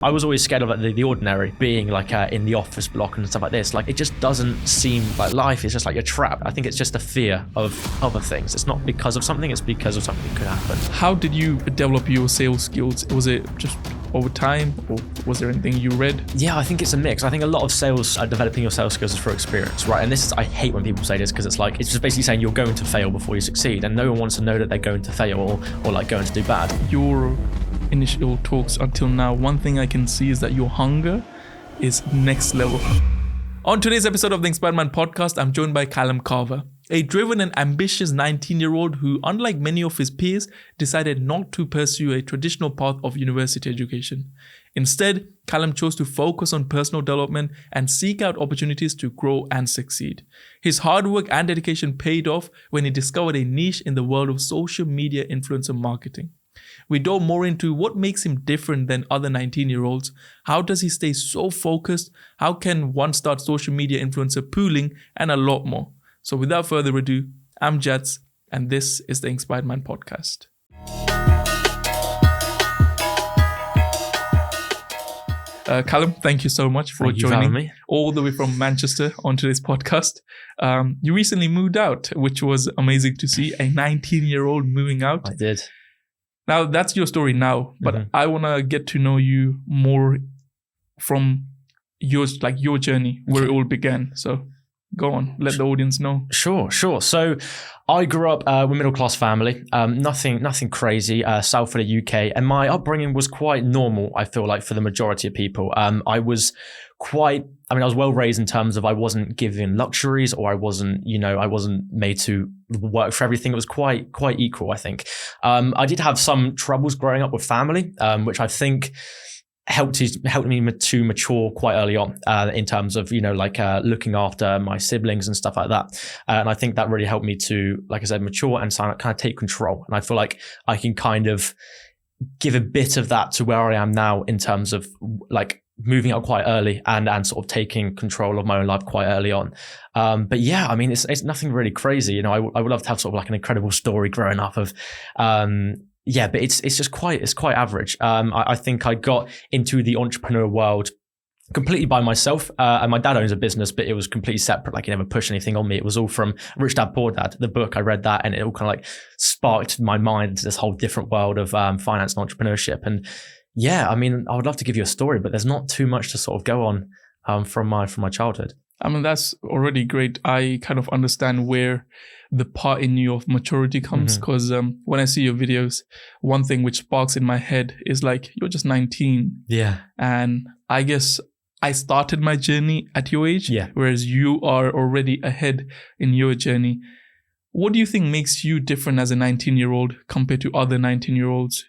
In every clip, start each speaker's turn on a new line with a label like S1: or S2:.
S1: I was always scared of like the ordinary, being like in the office block and stuff like this. Like it just doesn't seem like life is just like a trap. I think it's just a fear of other things. It's not because of something, it's because of something that could happen.
S2: How did you develop your sales skills? Was it just over time, or was there anything you read?
S1: Yeah, I think it's a mix. I think a lot of sales, developing your sales skills is for experience, right? And this is, I hate when people say this because it's just basically saying you're going to fail before you succeed. And no one wants to know that they're going to fail or like going to do bad.
S2: Your initial talks until now, one thing I can see is that your hunger is next level. On today's episode of the Inspired Man podcast, I'm joined by Callum Carver, a driven and ambitious 19-year-old who, unlike many of his peers, decided not to pursue a traditional path of university education. Instead, Callum chose to focus on personal development and seek out opportunities to grow and succeed. His hard work and dedication paid off when he discovered a niche in the world of social media influencer marketing. We dove more into what makes him different than other 19-year-olds. How does he stay so focused? How can one start social media influencer pooling? And a lot more. So without further ado, I'm Jats, and this is the Inspired Man podcast. Callum, thank you so much for joining me all the way from Manchester on today's podcast. You recently moved out, which was amazing to see, a 19-year-old moving out.
S1: I did.
S2: Now, that's your story now, but I want to get to know you more from your journey, where it all began. So go on, let the audience know.
S1: Sure. So I grew up with a middle-class family, nothing crazy, south of the UK. And my upbringing was quite normal, I feel like, for the majority of people. I was well raised in terms of I wasn't given luxuries, or I wasn't made to work for everything. It was quite equal, I think. I did have some troubles growing up with family, which I think helped me to mature quite early on in terms of, looking after my siblings and stuff like that. And I think that really helped me to, like I said, mature and kind of take control. And I feel like I can kind of give a bit of that to where I am now in terms of like moving out quite early and sort of taking control of my own life quite early on. But yeah, I mean, it's nothing really crazy. I would love to have sort of like an incredible story growing up of, but it's quite average. I think I got into the entrepreneur world completely by myself. And my dad owns a business, but it was completely separate. Like he never pushed anything on me. It was all from Rich Dad Poor Dad, the book. I read that and it all kind of like sparked my mind to this whole different world of finance and entrepreneurship. And yeah, I mean, I would love to give you a story, but there's not too much to sort of go on from my childhood.
S2: I mean, that's already great. I kind of understand where the part in you of maturity comes, because when I see your videos, one thing which sparks in my head is like, you're just 19.
S1: Yeah.
S2: And I guess I started my journey at your age,
S1: yeah,
S2: whereas you are already ahead in your journey. What do you think makes you different as a 19-year-old compared to other 19-year-olds?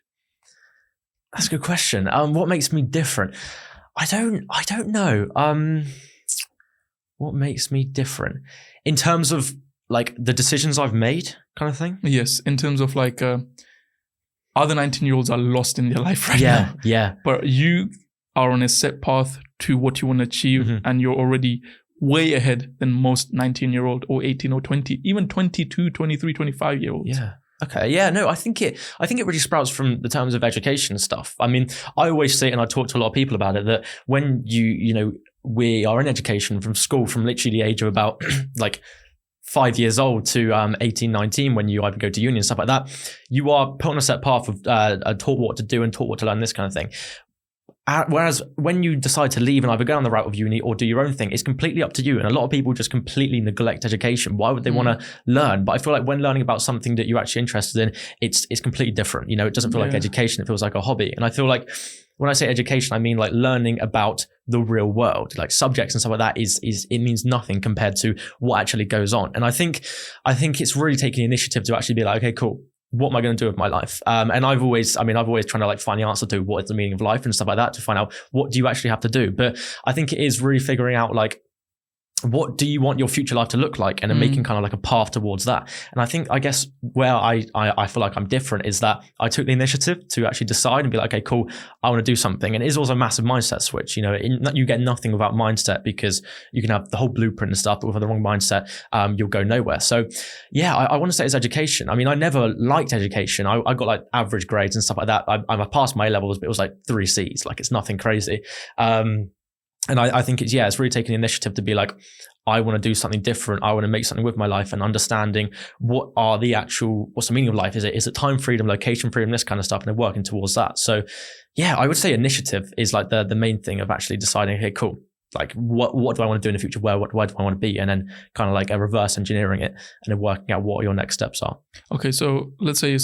S1: That's a good question. What makes me different? I don't know. What makes me different in terms of like the decisions I've made, kind of thing?
S2: Yes, in terms of like other 19-year-olds are lost in their life right now.
S1: Yeah.
S2: But you are on a set path to what you want to achieve, and you're already way ahead than most 19-year-old or 18 or 20, even 22, 23, 25-year-olds.
S1: Yeah. Okay. Yeah. No, I think it really sprouts from the terms of education and stuff. I mean, I always say, and I talk to a lot of people about it, that when we are in education from school, from literally the age of about like 5 years old to 18, 19, when you either go to uni and stuff like that, you are put on a set path of taught what to do and taught what to learn, this kind of thing. Whereas when you decide to leave and either go down the route of uni or do your own thing, it's completely up to you. And a lot of people just completely neglect education. Why would they want to learn? But I feel like when learning about something that you're actually interested in, it's completely different. It doesn't feel like education. It feels like a hobby. And I feel like when I say education, I mean like learning about the real world, like subjects and stuff like that it means nothing compared to what actually goes on. And I think it's really taking initiative to actually be like, okay, cool. What am I going to do with my life? And I've always trying to like find the answer to what is the meaning of life and stuff like that, to find out what do you actually have to do. But I think it is really figuring out like what do you want your future life to look like? And then making kind of like a path towards that. And I guess where I feel like I'm different is that I took the initiative to actually decide and be like, okay, cool, I want to do something. And it is also a massive mindset switch. You know, you get nothing without mindset, because you can have the whole blueprint and stuff, but with the wrong mindset, you'll go nowhere. So yeah, I want to say it's education. I mean, I never liked education. I got like average grades and stuff like that. I passed my A-levels, but it was like 3 C's. Like, it's nothing crazy. And I think it's really taking the initiative to be like, I want to do something different. I want to make something with my life, and understanding what's the meaning of life? Is it time freedom, location freedom, this kind of stuff, and then working towards that. So yeah, I would say initiative is like the main thing of actually deciding, hey, cool, like what do I want to do in the future? Where do I want to be? And then kind of like a reverse engineering it, and then working out what your next steps are.
S2: Okay, so let's say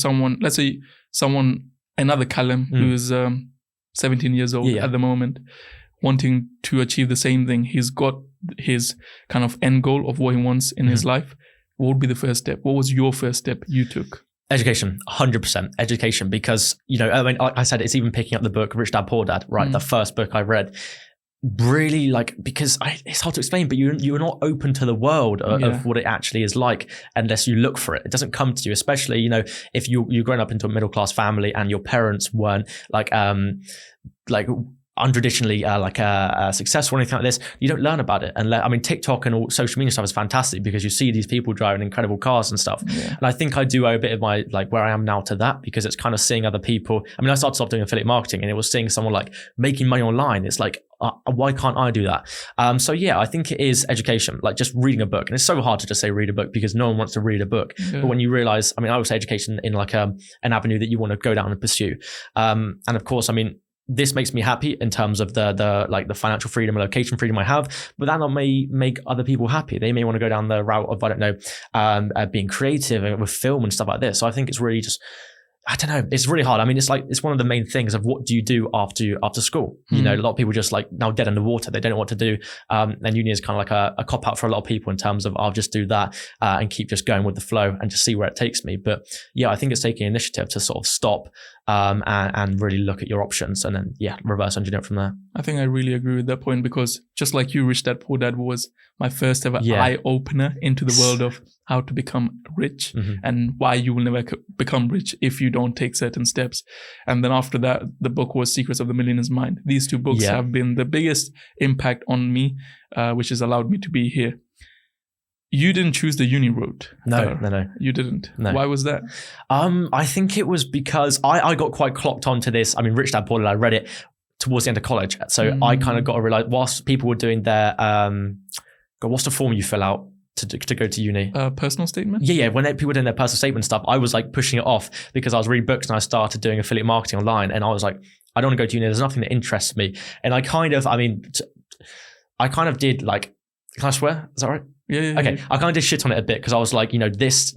S2: another Callum who's 17 years old at the moment, wanting to achieve the same thing. He's got his kind of end goal of what he wants in his life. What would be the first step? What was your first step you took?
S1: Education, 100% education, because, you know, I mean, like I said, it's even picking up the book, Rich Dad, Poor Dad, right? The first book I read. Really, like, because it's hard to explain, but you're not open to the world of what it actually is like unless you look for it. It doesn't come to you, especially, you know, if you're growing up into a middle class family and your parents weren't like untraditionally successful or anything like this. You don't learn about it. And I mean, TikTok and all social media stuff is fantastic, because you see these people driving incredible cars and stuff. And I think I do owe a bit of my, like, where I am now to that, because it's kind of seeing other people. I mean, I started off doing affiliate marketing, and it was seeing someone like making money online. It's like, why can't I do that? So yeah, I think it is education, like just reading a book. And it's so hard to just say read a book, because no one wants to read a book. But when you realize, I mean, I would say education in like an avenue that you want to go down and pursue. And of course, I mean, this makes me happy in terms of the financial freedom and location freedom I have, but that may make other people happy. They may want to go down the route of, I don't know, being creative with film and stuff like this. So I think it's really just, I don't know, it's really hard. I mean, it's one of the main things of what do you do after school? You know, a lot of people just like now dead in the water. They don't know what to do. And uni is kind of like a cop out for a lot of people in terms of, I'll just do that and keep just going with the flow and just see where it takes me. But yeah, I think it's taking initiative to sort of stop and really look at your options, and then reverse engineer it from there.
S2: I think I really agree with that point, because just like you, Rich Dad Poor Dad was my first ever eye opener into the world of how to become rich and why you will never become rich if you don't take certain steps. And then after that, the book was Secrets of the Millionaire's Mind. These two books have been the biggest impact on me, which has allowed me to be here. You didn't choose the uni route.
S1: No.
S2: You didn't.
S1: No.
S2: Why was that?
S1: I think it was because I got quite clocked onto this. I mean, Rich Dad Poor Dad, I read it towards the end of college. So I kind of got to realize, whilst people were doing their, what's the form you fill out to go to uni?
S2: Personal statement?
S1: Yeah. When people were doing their personal statement stuff, I was like pushing it off, because I was reading books and I started doing affiliate marketing online, and I was like, I don't want to go to uni. There's nothing that interests me. And I kind of did like, can I swear? Is that right?
S2: Yeah.
S1: Okay. I kind of did shit on it a bit, because I was like, you know,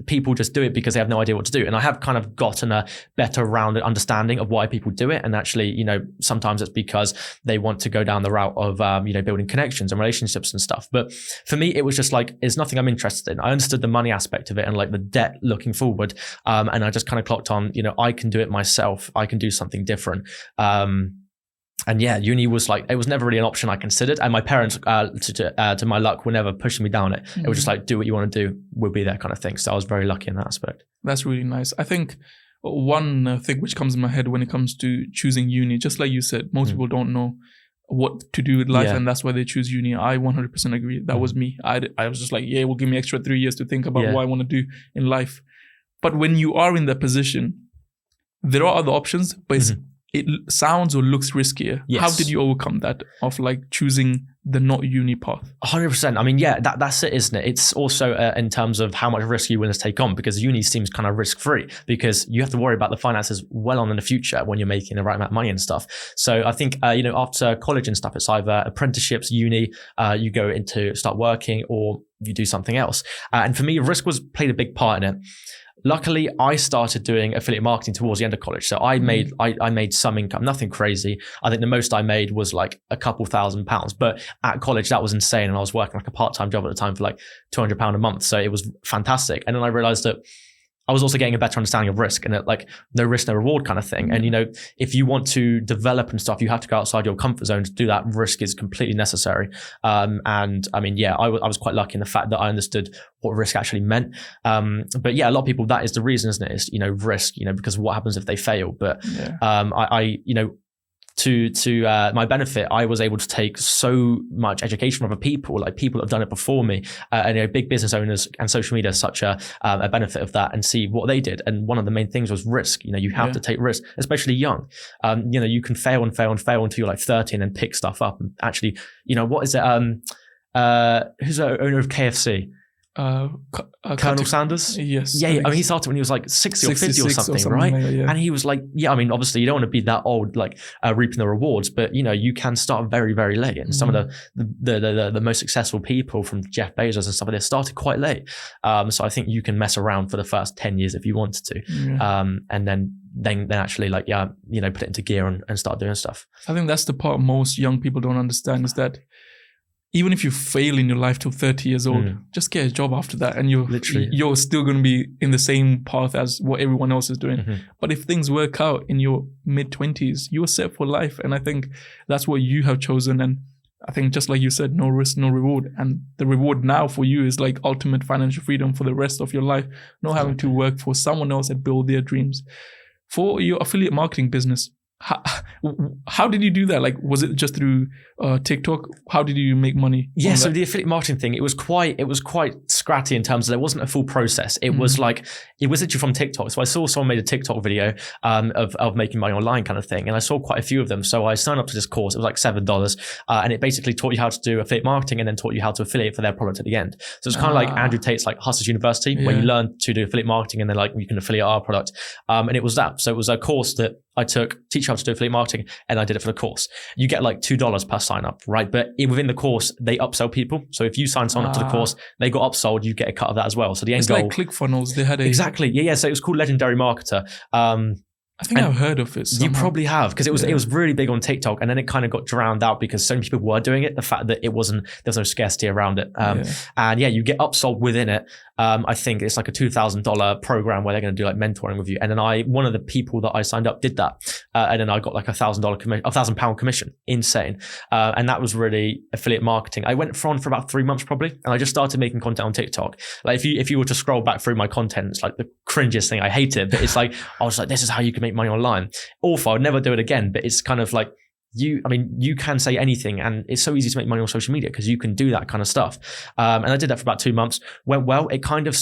S1: people just do it because they have no idea what to do. And I have kind of gotten a better rounded understanding of why people do it. And actually, you know, sometimes it's because they want to go down the route of, building connections and relationships and stuff. But for me, it was just like, it's nothing I'm interested in. I understood the money aspect of it and like the debt looking forward. And I just kind of clocked on, you know, I can do it myself. I can do something different. And yeah, uni was like, it was never really an option I considered. And my parents, to my luck, were never pushing me down it. It was just like, do what you want to do. We'll be there kind of thing. So I was very lucky in that aspect.
S2: That's really nice. I think one thing which comes in my head when it comes to choosing uni, just like you said, most people don't know what to do with life, and that's why they choose uni. I 100% agree. That was me. I was just like, yeah, we'll give me extra 3 years to think about what I want to do in life. But when you are in that position, there are other options, but it sounds or looks riskier.
S1: Yes.
S2: How did you overcome that of like choosing the not uni path?
S1: 100%. I mean, yeah, that's it, isn't it? It's also in terms of how much risk you're willing to take on, because uni seems kind of risk-free, because you have to worry about the finances well on in the future when you're making the right amount of money and stuff. So I think, after college and stuff, it's either apprenticeships, uni, you go into start working, or you do something else. And for me, risk played a big part in it. Luckily, I started doing affiliate marketing towards the end of college. So I made some income, nothing crazy. I think the most I made was like a couple £1,000. But at college, that was insane. And I was working like a part-time job at the time for like £200 a month. So it was fantastic. And then I realized that I was also getting a better understanding of risk and like no risk, no reward kind of thing. And, you know, if you want to develop and stuff, you have to go outside your comfort zone to do that. Risk is completely necessary. And I mean, yeah, I was quite lucky in the fact that I understood what risk actually meant. But yeah, a lot of people, that is the reason, isn't it? It's, you know, risk, you know, because what happens if they fail? But I you know, to my benefit, I was able to take so much education from other people, like people that have done it before me, and you know, big business owners and social media, such a benefit of that, and see what they did. And one of the main things was risk. You know, you have to take risk, especially young. You know, you can fail and fail and fail until you're like 30 and then pick stuff up. And actually, you know, what is it? Who's the owner of KFC? Colonel Sanders?
S2: Yes.
S1: Yeah, I mean, he started when he was like 60 or 50 or something, right?
S2: Like that, yeah.
S1: And he was like, yeah, I mean, obviously you don't want to be that old, like reaping the rewards, but you know, you can start very, very late. And some of the most successful people, from Jeff Bezos and stuff like this, started quite late. So I think you can mess around for the first 10 years if you wanted to. And then actually, like, yeah, you know, put it into gear and start doing stuff.
S2: I think that's the part most young people don't understand, is that even if you fail in your life till 30 years old, just get a job after that, and you're still going to be in the same path as what everyone else is doing. But if things work out in your mid-20s, you're set for life. And I think that's what you have chosen. And I think, just like you said, no risk, no reward. And the reward now for you is like ultimate financial freedom for the rest of your life, not having to work for someone else and build their dreams. For your affiliate marketing business, how did you do that? Like, was it just through TikTok? How did you make money?
S1: Yeah, so the affiliate marketing thing, it was quite scratty in terms of there wasn't a full process. It was like, it was literally from TikTok. So I saw someone made a TikTok video of making money online kind of thing. And I saw quite a few of them. So I signed up to this course. It was like $7. And it basically taught you how to do affiliate marketing and then taught you how to affiliate for their product at the end. So it's kind of like Andrew Tate's like Hustlers University, where you learn to do affiliate marketing and then like you can affiliate our product. And it was that. So it was a course that I took, teach how to do affiliate marketing, and I did it for the course. You get like $2 per sign up, right? But within the course, they upsell people. So if you sign someone up to the course, they got upsold, you get a cut of that as well. So the end goal.
S2: It's like ClickFunnels. They had a...
S1: Exactly. Yeah. So it was called Legendary Marketer.
S2: I think I've heard of it somehow.
S1: You probably have, because it was really big on TikTok, and then it kind of got drowned out because so many people were doing it. The fact that there was no scarcity around it. And yeah, you get upsold within it. I think it's like a $2,000 program where they're going to do like mentoring with you. And then one of the people that I signed up did that. And then I got like £1,000 commission. Insane. And that was really affiliate marketing. I went for about 3 months probably. And I just started making content on TikTok. Like if you were to scroll back through my content, it's like the cringiest thing. I hate it, but it's like, I was like, this is how you can make money online. Awful. I'd never do it again, but it's kind of like, you can say anything, and it's so easy to make money on social media because you can do that kind of stuff. And I did that for about 2 months. Went well. It kind of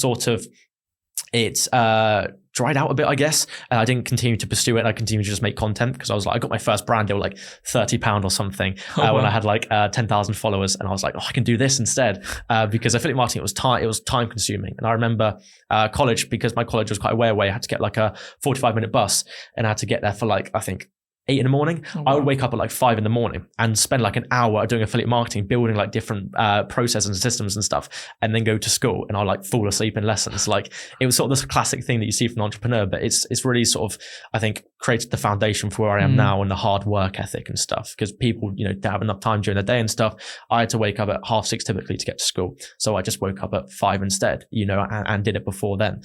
S1: dried out a bit, I guess. And I didn't continue to pursue it. I continued to just make content because I was like, I got my first brand deal like £30 or something when I had like 10,000 followers. And I was like, I can do this instead because affiliate marketing, it was time consuming. And I remember college, because my college was quite a way away. I had to get like a 45-minute bus, and I had to get there for like, I think, 8 in the morning. I would wake up at like 5 in the morning and spend like an hour doing affiliate marketing, building like different processes and systems and stuff, and then go to school, and I'll like fall asleep in lessons. Like, it was sort of this classic thing that you see from an entrepreneur, but it's really sort of, I think, created the foundation for where I am now, and the hard work ethic and stuff, because people, you know, don't have enough time during the day and stuff. I had to wake up at 6:30 typically to get to school. So I just woke up at 5 instead, you know, and did it before then.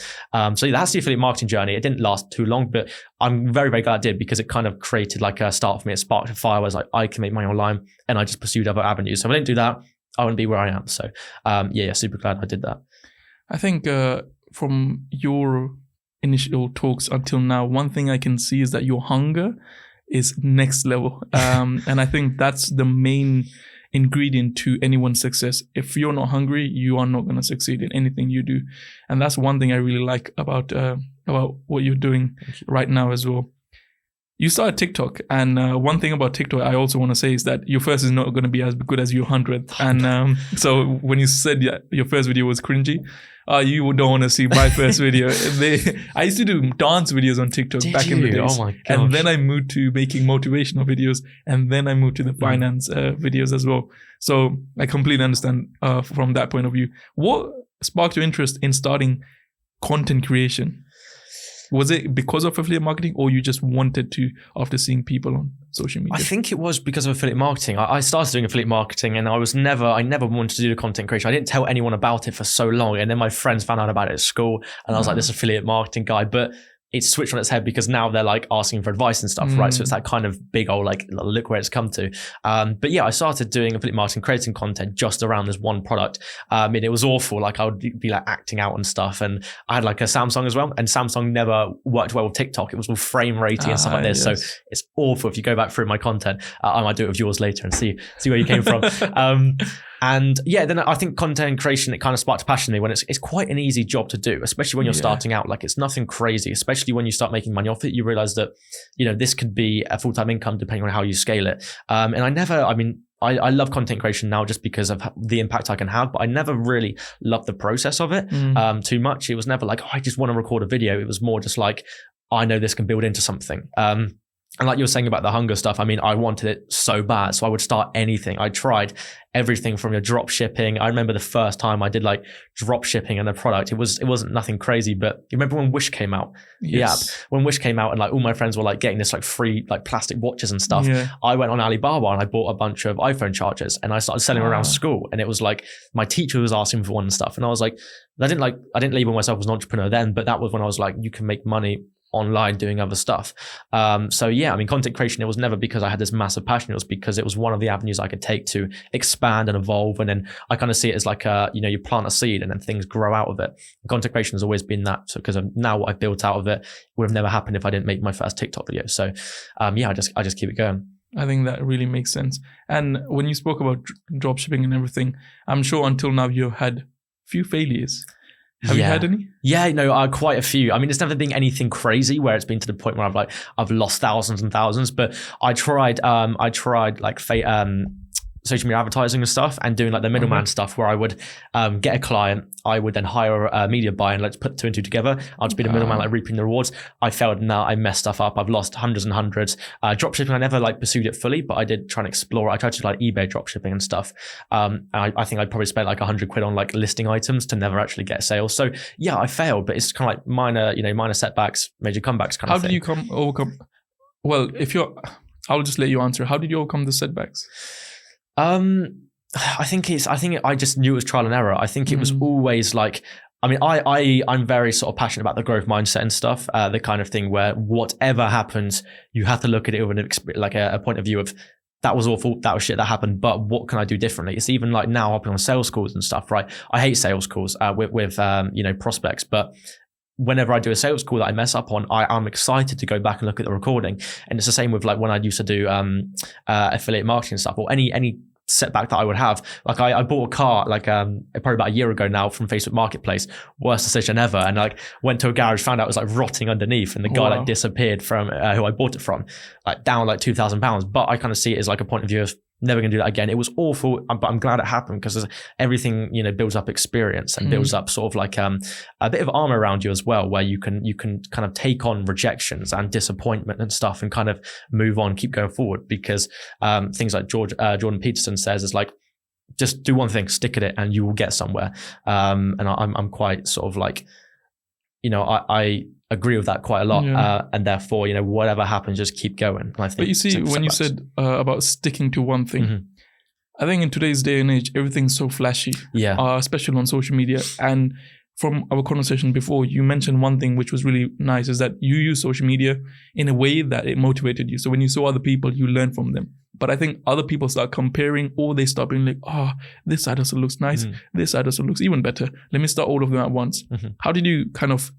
S1: So that's the affiliate marketing journey. It didn't last too long, but I'm very, very glad I did, because it kind of created like a start for me. It sparked a fire. I was like, I can make money online, and I just pursued other avenues. So if I didn't do that, I wouldn't be where I am. So yeah, super glad I did that.
S2: I think from your initial talks until now, one thing I can see is that your hunger is next level. And I think that's the main ingredient to anyone's success. If you're not hungry, you are not going to succeed in anything you do. And that's one thing I really like about what you're doing right now as well. You started TikTok, and one thing about TikTok I also want to say is that your first is not going to be as good as your 100th. And so when you said your first video was cringy, you don't want to see my first video. I used to do dance videos on TikTok back in the days.
S1: Oh my gosh.
S2: And then I moved to making motivational videos, and then I moved to the finance videos as well. So I completely understand from that point of view. What sparked your interest in starting content creation? Was it because of affiliate marketing, or you just wanted to after seeing people on social media?
S1: I think it was because of affiliate marketing. I started doing affiliate marketing, and I never wanted to do the content creation. I didn't tell anyone about it for so long, and then my friends found out about it at school, and I was like this affiliate marketing guy. But it's switched on its head because now they're like asking for advice and stuff, right? So it's that kind of big old like, look where it's come to. But yeah, I started doing affiliate marketing, creating content just around this one product. And it was awful. Like I would be like acting out and stuff. And I had like a Samsung as well. And Samsung never worked well with TikTok. It was all frame rating and stuff like this. Yes. So it's awful. If you go back through my content, I might do it with yours later and see where you came from. And yeah, then I think content creation, it kind of sparked a passion in me when it's quite an easy job to do, especially when you're starting out. Like it's nothing crazy, especially when you start making money off it. You realize that, this could be a full-time income depending on how you scale it. And I love content creation now just because of the impact I can have, but I never really loved the process of it too much. It was never like, I just want to record a video. It was more just like, I know this can build into something. And like you were saying about the hunger stuff, I wanted it so bad. So I would start anything. I tried everything from your drop shipping. I remember the first time I did like drop shipping and a product. It wasn't nothing crazy, but you remember when Wish came out?
S2: Yes.
S1: Yeah. When Wish came out and like all my friends were like getting this like free like plastic watches and stuff.
S2: Yeah.
S1: I went on Alibaba and I bought a bunch of iPhone chargers and I started selling them around school. And it was like my teacher was asking for one and stuff. And I was like, I didn't label myself as an entrepreneur then, but that was when I was like, you can make money online doing other stuff. So yeah, content creation, it was never because I had this massive passion. It was because it was one of the avenues I could take to expand and evolve. And then I kind of see it as like you plant a seed and then things grow out of it. And content creation has always been that. So because of now what I've built out of it would have never happened if I didn't make my first TikTok video. So yeah, I just keep it going.
S2: I think that really makes sense. And when you spoke about dropshipping and everything, I'm sure until now you've had few failures. Have you had any?
S1: Yeah, quite a few. It's never been anything crazy where it's been to the point where I've lost thousands and thousands. But I tried like social media advertising and stuff and doing like the middleman stuff where I would get a client, I would then hire a media buyer and let's put two and two together. I'll just be the middleman, like reaping the rewards. I failed now. I messed stuff up. I've lost hundreds and hundreds. Dropshipping, I never like pursued it fully, but I did try and explore it. I tried to like eBay dropshipping and stuff. And I think I probably spent like £100 on like listing items to never actually get sales. So yeah, I failed, but it's kind of like minor setbacks, major comebacks kind of thing.
S2: How do you overcome? Well, I'll just let you answer. How did you overcome the setbacks?
S1: I think I just knew it was trial and error. I think it was always like, I'm very sort of passionate about the growth mindset and stuff, the kind of thing where whatever happens, you have to look at it with a point of view of that was awful, that was shit that happened, but what can I do differently? It's even like now I've been on sales calls and stuff, right? I hate sales calls with prospects, but whenever I do a sales call that I mess up on, I'm excited to go back and look at the recording. And it's the same with like when I used to do affiliate marketing stuff or any setback that I would have. Like I bought a car like probably about a year ago now from Facebook Marketplace, worst decision ever. And like went to a garage, found out it was like rotting underneath, and the guy like disappeared from who I bought it from, like down like £2,000. But I kind of see it as like a point of view of never gonna do that again. It was awful, but I'm glad it happened because everything builds up experience and builds up sort of like a bit of armor around you as well, where you can kind of take on rejections and disappointment and stuff and kind of move on, keep going forward. Because things like Jordan Peterson says is like, just do one thing, stick at it, and you will get somewhere. And I'm quite sort of like, I agree with that quite a lot, and therefore whatever happens, just keep going. I think.
S2: But you see, when you said about sticking to one thing, I think in today's day and age, everything's so flashy, especially on social media. And from our conversation before, you mentioned one thing which was really nice, is that you use social media in a way that it motivated you. So when you saw other people, you learn from them. But I think other people start comparing, or they start being like, this side hustle looks nice, this side hustle looks even better, let me start all of them at once. How did you kind of,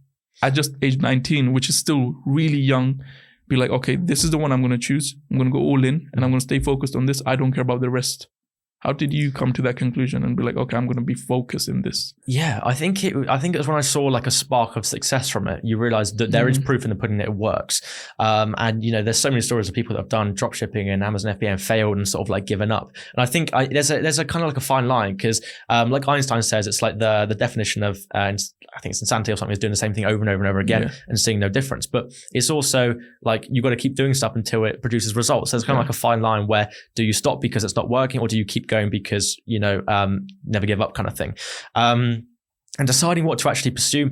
S2: at just age 19, which is still really young, be like, okay, this is the one I'm going to choose. I'm going to go all in and I'm going to stay focused on this. I don't care about the rest. How did you come to that conclusion and be like, okay, I'm going to be focused in this? Yeah,
S1: I think it was when I saw like a spark of success from it. You realize that there is proof in the pudding that it works. And there's so many stories of people that have done dropshipping and Amazon FBA and failed and sort of like given up. And I think there's a kind of like a fine line, because like Einstein says, it's like the definition of, I think it's insanity or something, is doing the same thing over and over and over again and seeing no difference. But it's also like you've got to keep doing stuff until it produces results. So there's kind of like a fine line where do you stop because it's not working, or do you keep going because never give up kind of thing. And deciding what to actually pursue,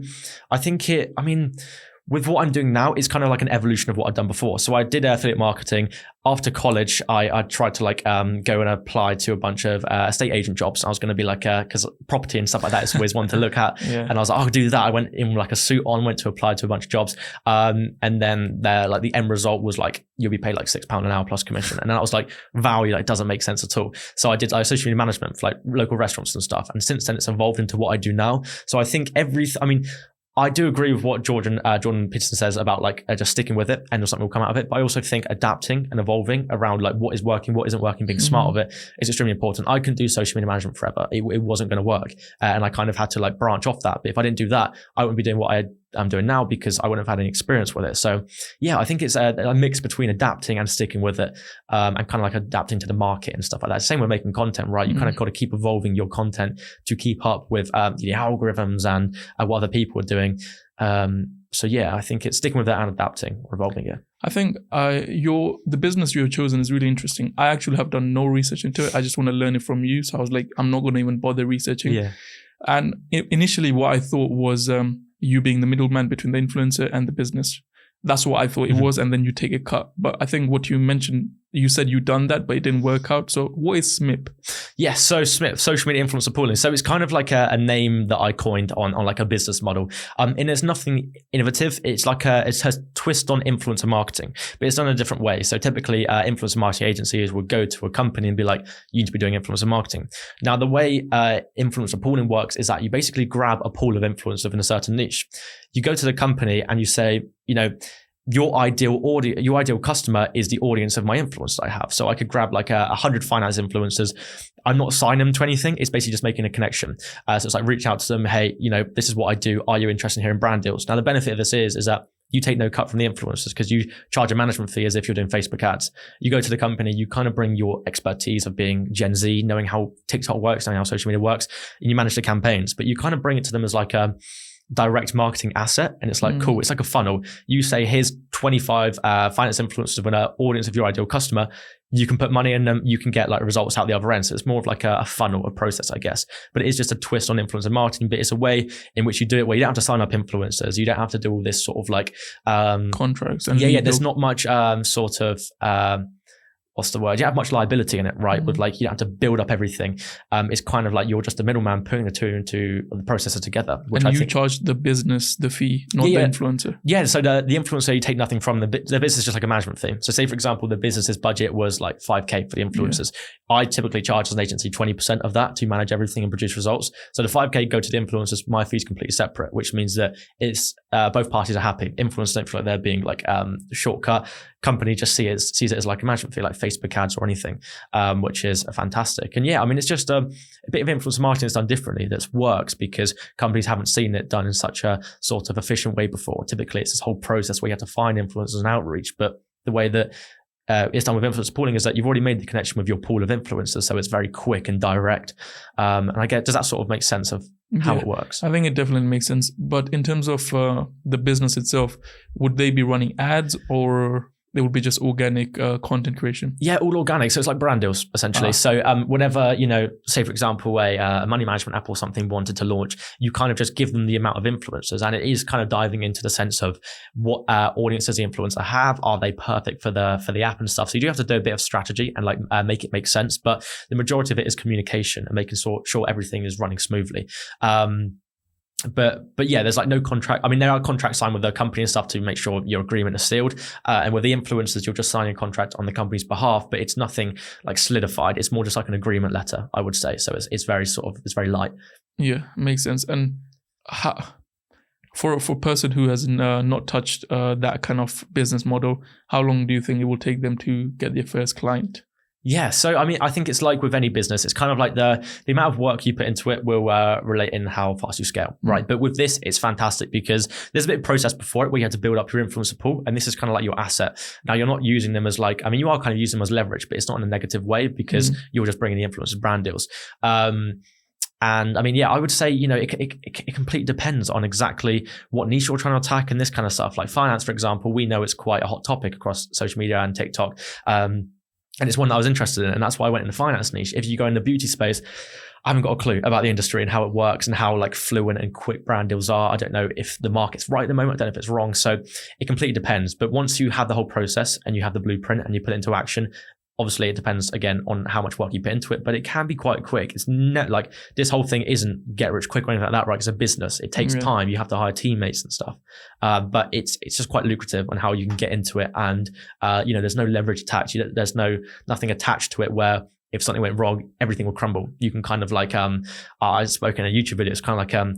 S1: I think with what I'm doing now, it's kind of like an evolution of what I've done before. So I did affiliate marketing. After college, I tried to like go and apply to a bunch of estate agent jobs. I was going to be like, because property and stuff like that is always one to look at.
S2: Yeah.
S1: And I was like, I'll do that. I went in like a suit on, went to apply to a bunch of jobs. And then like the end result was like, you'll be paid like £6 an hour plus commission. And then I was like, value, like doesn't make sense at all. So I did social media management for like local restaurants and stuff. And since then it's evolved into what I do now. So I think I do agree with what Jordan Peterson says about like just sticking with it and something will come out of it. But I also think adapting and evolving around like what is working, what isn't working, being smart of it is extremely important. I couldn't do social media management forever. It wasn't going to work. And I kind of had to like branch off that. But if I didn't do that, I wouldn't be doing what I'm doing now because I wouldn't have had any experience with it. So yeah, I think it's a mix between adapting and sticking with it, and kind of like adapting to the market and stuff like that. Same with making content, right? You kind of got to keep evolving your content to keep up with the algorithms and what other people are doing. So yeah, I think it's sticking with that and adapting or evolving it.
S2: I think the business you have chosen is really interesting. I actually have done no research into it. I just want to learn it from you. So I was like, I'm not going to even bother researching.
S1: Yeah.
S2: And initially what I thought was you being the middleman between the influencer and the business. That's what I thought it was. And then you take a cut. But I think what you mentioned, you said you done that, but it didn't work out. So what is SMIP?
S1: Yes, so SMIP, social media influencer pooling. So it's kind of like a name that I coined on like a business model. And there's nothing innovative. It's like it's a twist on influencer marketing, but it's done in a different way. So typically influencer marketing agencies would go to a company and be like, you need to be doing influencer marketing. Now, the way influencer pooling works is that you basically grab a pool of influencers within a certain niche. You go to the company and you say, your ideal customer is the audience of my influence that I have. So I could grab like 100 finance influencers. I'm not signing them to anything. It's basically just making a connection. So it's like reach out to them. Hey, this is what I do. Are you interested in hearing brand deals? Now the benefit of this is that you take no cut from the influencers because you charge a management fee as if you're doing Facebook ads. You go to the company, you kind of bring your expertise of being Gen Z, knowing how TikTok works, knowing how social media works, and you manage the campaigns, but you kind of bring it to them as like a direct marketing asset. And it's like, cool. It's like a funnel. You say, here's 25 finance influencers with an audience of your ideal customer. You can put money in them. You can get like results out the other end. So it's more of like a funnel, a process, I guess. But it is just a twist on influencer marketing. But it's a way in which you do it where you don't have to sign up influencers. You don't have to do all this sort of like
S2: contracts. And
S1: there's not much sort of what's the word? You have much liability in it, right? With like, you don't have to build up everything. It's kind of like you're just a middleman putting the two into the processor together. Which
S2: and you charge the business the fee, not the influencer.
S1: Yeah, so the influencer, you take nothing from the business is just like a management fee. So say, for example, the business's budget was like 5K for the influencers. Yeah. I typically charge as an agency 20% of that to manage everything and produce results. So the 5K go to the influencers, my fee is completely separate, which means that it's both parties are happy. Influencers don't feel like they're being like a shortcut. Company just sees it as like a management fee, like Facebook ads or anything, which is fantastic. And yeah, I mean, it's just a bit of influencer marketing that's done differently that works because companies haven't seen it done in such a sort of efficient way before. Typically, it's this whole process where you have to find influencers and outreach. But the way that it's done with influencer pooling is that you've already made the connection with your pool of influencers, so it's very quick and direct. And I get, does that sort of make sense of how it works?
S2: I think it definitely makes sense. But in terms of the business itself, would they be running ads or they would be just organic content creation? Yeah,
S1: all organic. So it's like brand deals, essentially. So whenever, say, for example, a money management app or something wanted to launch, you kind of just give them the amount of influencers. And it is kind of diving into the sense of what audience does the influencer have? Are they perfect for the app and stuff? So you do have to do a bit of strategy and like make it make sense. But the majority of it is communication and making sure everything is running smoothly. But yeah, there's like no contract. I mean, there are contracts signed with the company and stuff to make sure your agreement is sealed. And with the influencers, you're just signing a contract on the company's behalf, but it's nothing like solidified. It's more just like an agreement letter, I would say. So it's very it's very light.
S2: Yeah, makes sense. And for a person who has not touched that kind of business model, how long do you think it will take them to get their first client?
S1: Yeah, so I mean, I think it's like with any business. It's kind of like the amount of work you put into it will relate in how fast you scale, right? But with this, it's fantastic because there's a bit of process before it where you have to build up your influencer pool, and this is kind of like your asset. Now, you're not using them as like, I mean, you are kind of using them as leverage, but it's not in a negative way because you're just bringing the influencers brand deals. And I mean, yeah, I would say, it completely depends on exactly what niche you're trying to attack and this kind of stuff. Like finance, for example, we know it's quite a hot topic across social media and TikTok. And it's one that I was interested in, and that's why I went in the finance niche. If you go in the beauty space, I haven't got a clue about the industry and how it works and how like fluent and quick brand deals are. I don't know if the market's right at the moment. I don't know if it's wrong. So it completely depends. But once you have the whole process and you have the blueprint and you put it into action, obviously it depends again on how much work you put into it, but it can be quite quick. It's not like this whole thing isn't get rich quick or anything like that, right? It's a business. It takes time. You have to hire teammates and stuff. But it's just quite lucrative on how you can get into it. And, there's no leverage attached. There's nothing attached to it where if something went wrong, everything will crumble. You can kind of like, I spoke in a YouTube video. It's kind of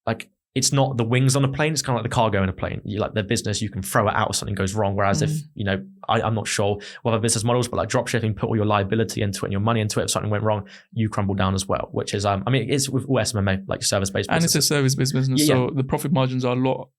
S1: like it's not the wings on a plane. It's kind of like the cargo in a plane. You like the business, you can throw it out if something goes wrong. Whereas if, I'm not sure what other business models, but like drop shipping, put all your liability into it and your money into it. If something went wrong, you crumble down as well, which is, it's with all SMMA, like service-based business.
S2: And it's a service-based business. So the profit margins are a lot,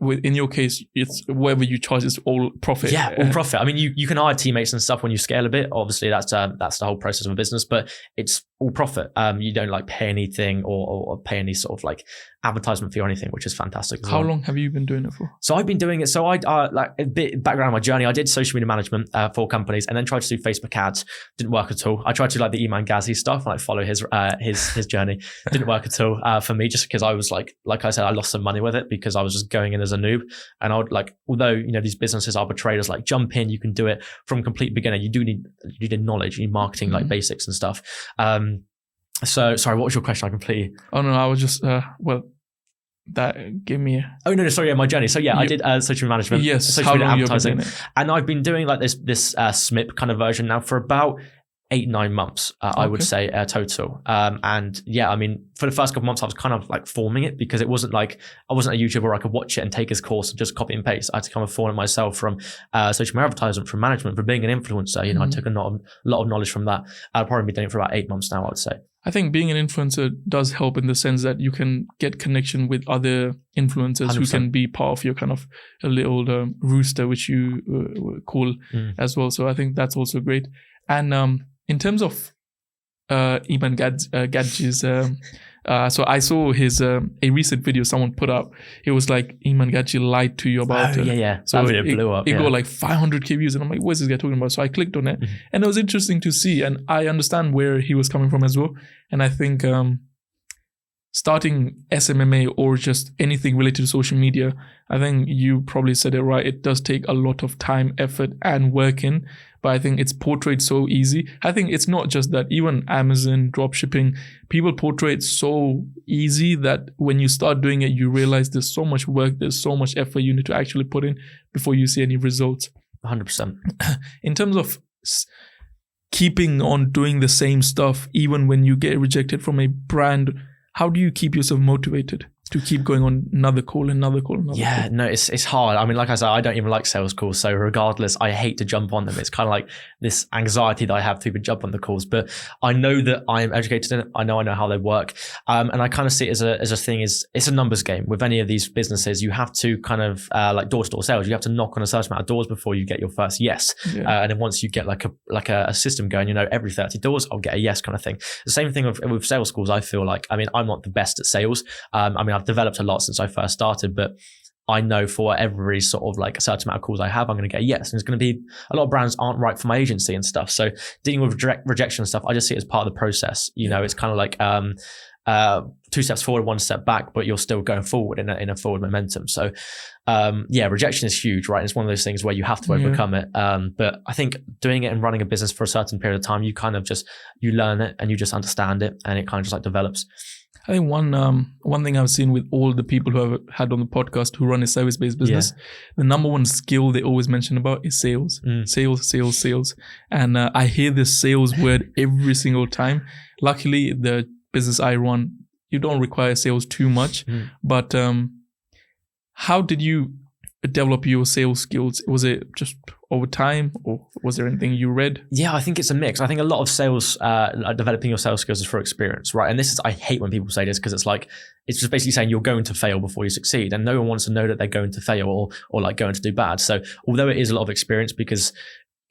S2: in your case, it's whatever you charge is all profit.
S1: Yeah, all profit. I mean, you can hire teammates and stuff when you scale a bit. Obviously that's the whole process of a business, but it's all profit. You don't like pay anything or pay any sort of like advertisement fee or anything, which is fantastic.
S2: How long have you been doing it for?
S1: So I've been doing it. So I like a bit background on my journey. I did social media management for companies, and then tried to do Facebook ads. Didn't work at all. I tried to do like the Iman Ghazi stuff and like follow his journey. Didn't work at all for me, just because I was like I said, I lost some money with it because I was just going in as a noob. And I would like, although these businesses are portrayed as like jump in, you can do it from complete beginner. You need knowledge, you need marketing, like basics and stuff. So sorry, what was your question? I completely.
S2: Oh no, I was just that gave me.
S1: My journey. So I did social media management.
S2: Yes,
S1: social media advertising, and I've been doing like this SMIP kind of version now for about 8-9 months, I would say total. And I mean, for the first couple of months, I was kind of like forming it because it wasn't like I wasn't a YouTuber where I could watch it and take his course and just copy and paste. I had to kind of form it myself from social media advertisement, from management, from being an influencer. I took a lot of knowledge from that. I've probably been doing it for about 8 months now, I would say.
S2: I think being an influencer does help in the sense that you can get connection with other influencers 100%. Who can be part of your kind of a little rooster, which you call as well. So I think that's also great. And in terms of Iman Gadji's, so I saw his a recent video someone put up. It was like Iman Gadji lied to you about.
S1: So that video blew up.
S2: It got like 500k views, and I'm like, what's this guy talking about? So I clicked on it, and it was interesting to see, and I understand where he was coming from as well. And I think starting SMMA or just anything related to social media, I think you probably said it right. It does take a lot of time, effort, and work in. But I think it's portrayed so easy. I think it's not just that. Even Amazon, dropshipping, people portray it so easy that when you start doing it, you realize there's so much work, there's so much effort you need to actually put in before you see any results.
S1: 100%.
S2: In terms of keeping on doing the same stuff, even when you get rejected from a brand, how do you keep yourself motivated to keep going on another call? No,
S1: it's hard. I mean, like I said, I don't even like sales calls. So regardless, I hate to jump on them. It's kind of like this anxiety that I have to even jump on the calls. But I know that I am educated in it. I know how they work. And I kind of see it as a thing it's a numbers game. With any of these businesses, you have to kind of like door-to-door sales. You have to knock on a certain amount of doors before you get your first yes. And then once you get like a system going, every 30 doors, I'll get a yes kind of thing. The same thing with sales calls. I feel like, I mean, I'm not the best at sales. I've developed a lot since I first started, but I know for every sort of like a certain amount of calls I have, I'm going to get a yes. And it's going to be a lot of brands aren't right for my agency and stuff. So dealing with rejection and stuff, I just see it as part of the process. It's kind of like 2 steps forward, 1 step back, but you're still going forward in a forward momentum. So rejection is huge, right? It's one of those things where you have to overcome it. But I think doing it and running a business for a certain period of time, you kind of you learn it and you just understand it, and it kind of just like develops.
S2: I think one thing I've seen with all the people who I've had on the podcast who run a service-based business, the number one skill they always mention about is sales. Sales. And I hear this sales word every single time. Luckily, the business I run, you don't require sales too much. But how did you develop your sales skills? Was it just over time, or was there anything you read? Yeah,
S1: I think it's a mix. I think a lot of sales, developing your sales skills is for experience, right? And I hate when people say this because it's just basically saying you're going to fail before you succeed. And no one wants to know that they're going to fail or like going to do bad. So although it is a lot of experience, because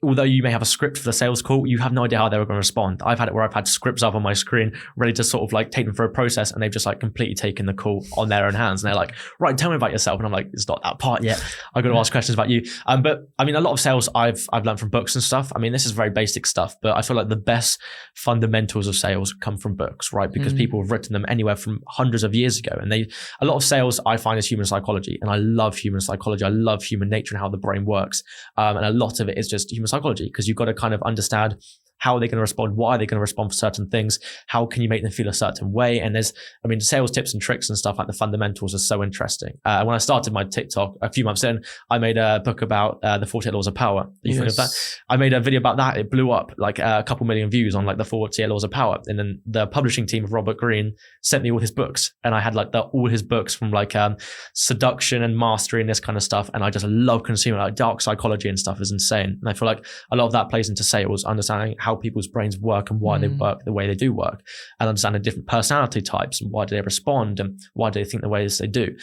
S1: although you may have a script for the sales call, you have no idea how they were going to respond. I've had it where I've had scripts up on my screen ready to sort of like take them through a process, and they've just like completely taken the call on their own hands. And they're like, right, tell me about yourself. And I'm like, it's not that part yet. I've got to ask questions about you. But I mean, a lot of sales I've learned from books and stuff. I mean, this is very basic stuff, but I feel like the best fundamentals of sales come from books, right? Because people have written them anywhere from hundreds of years ago. And a lot of sales I find is human psychology. And I love human psychology. I love human nature and how the brain works. And a lot of it is just human psychology, because you've got to kind of understand how are they going to respond? Why are they going to respond for certain things? How can you make them feel a certain way? And sales tips and tricks and stuff like the fundamentals are so interesting. When I started my TikTok a few months in, I made a book about the 48 laws of power. You think of that? I made a video about that. It blew up like a couple million views on like the 48 laws of power. And then the publishing team of Robert Greene sent me all his books, and I had like all his books from like seduction and mastery and this kind of stuff. And I just love consuming like dark psychology and stuff is insane. And I feel like a lot of that plays into sales, understanding how people's brains work and why they work the way they do work, and understanding different personality types and why do they respond and why do they think the ways they do.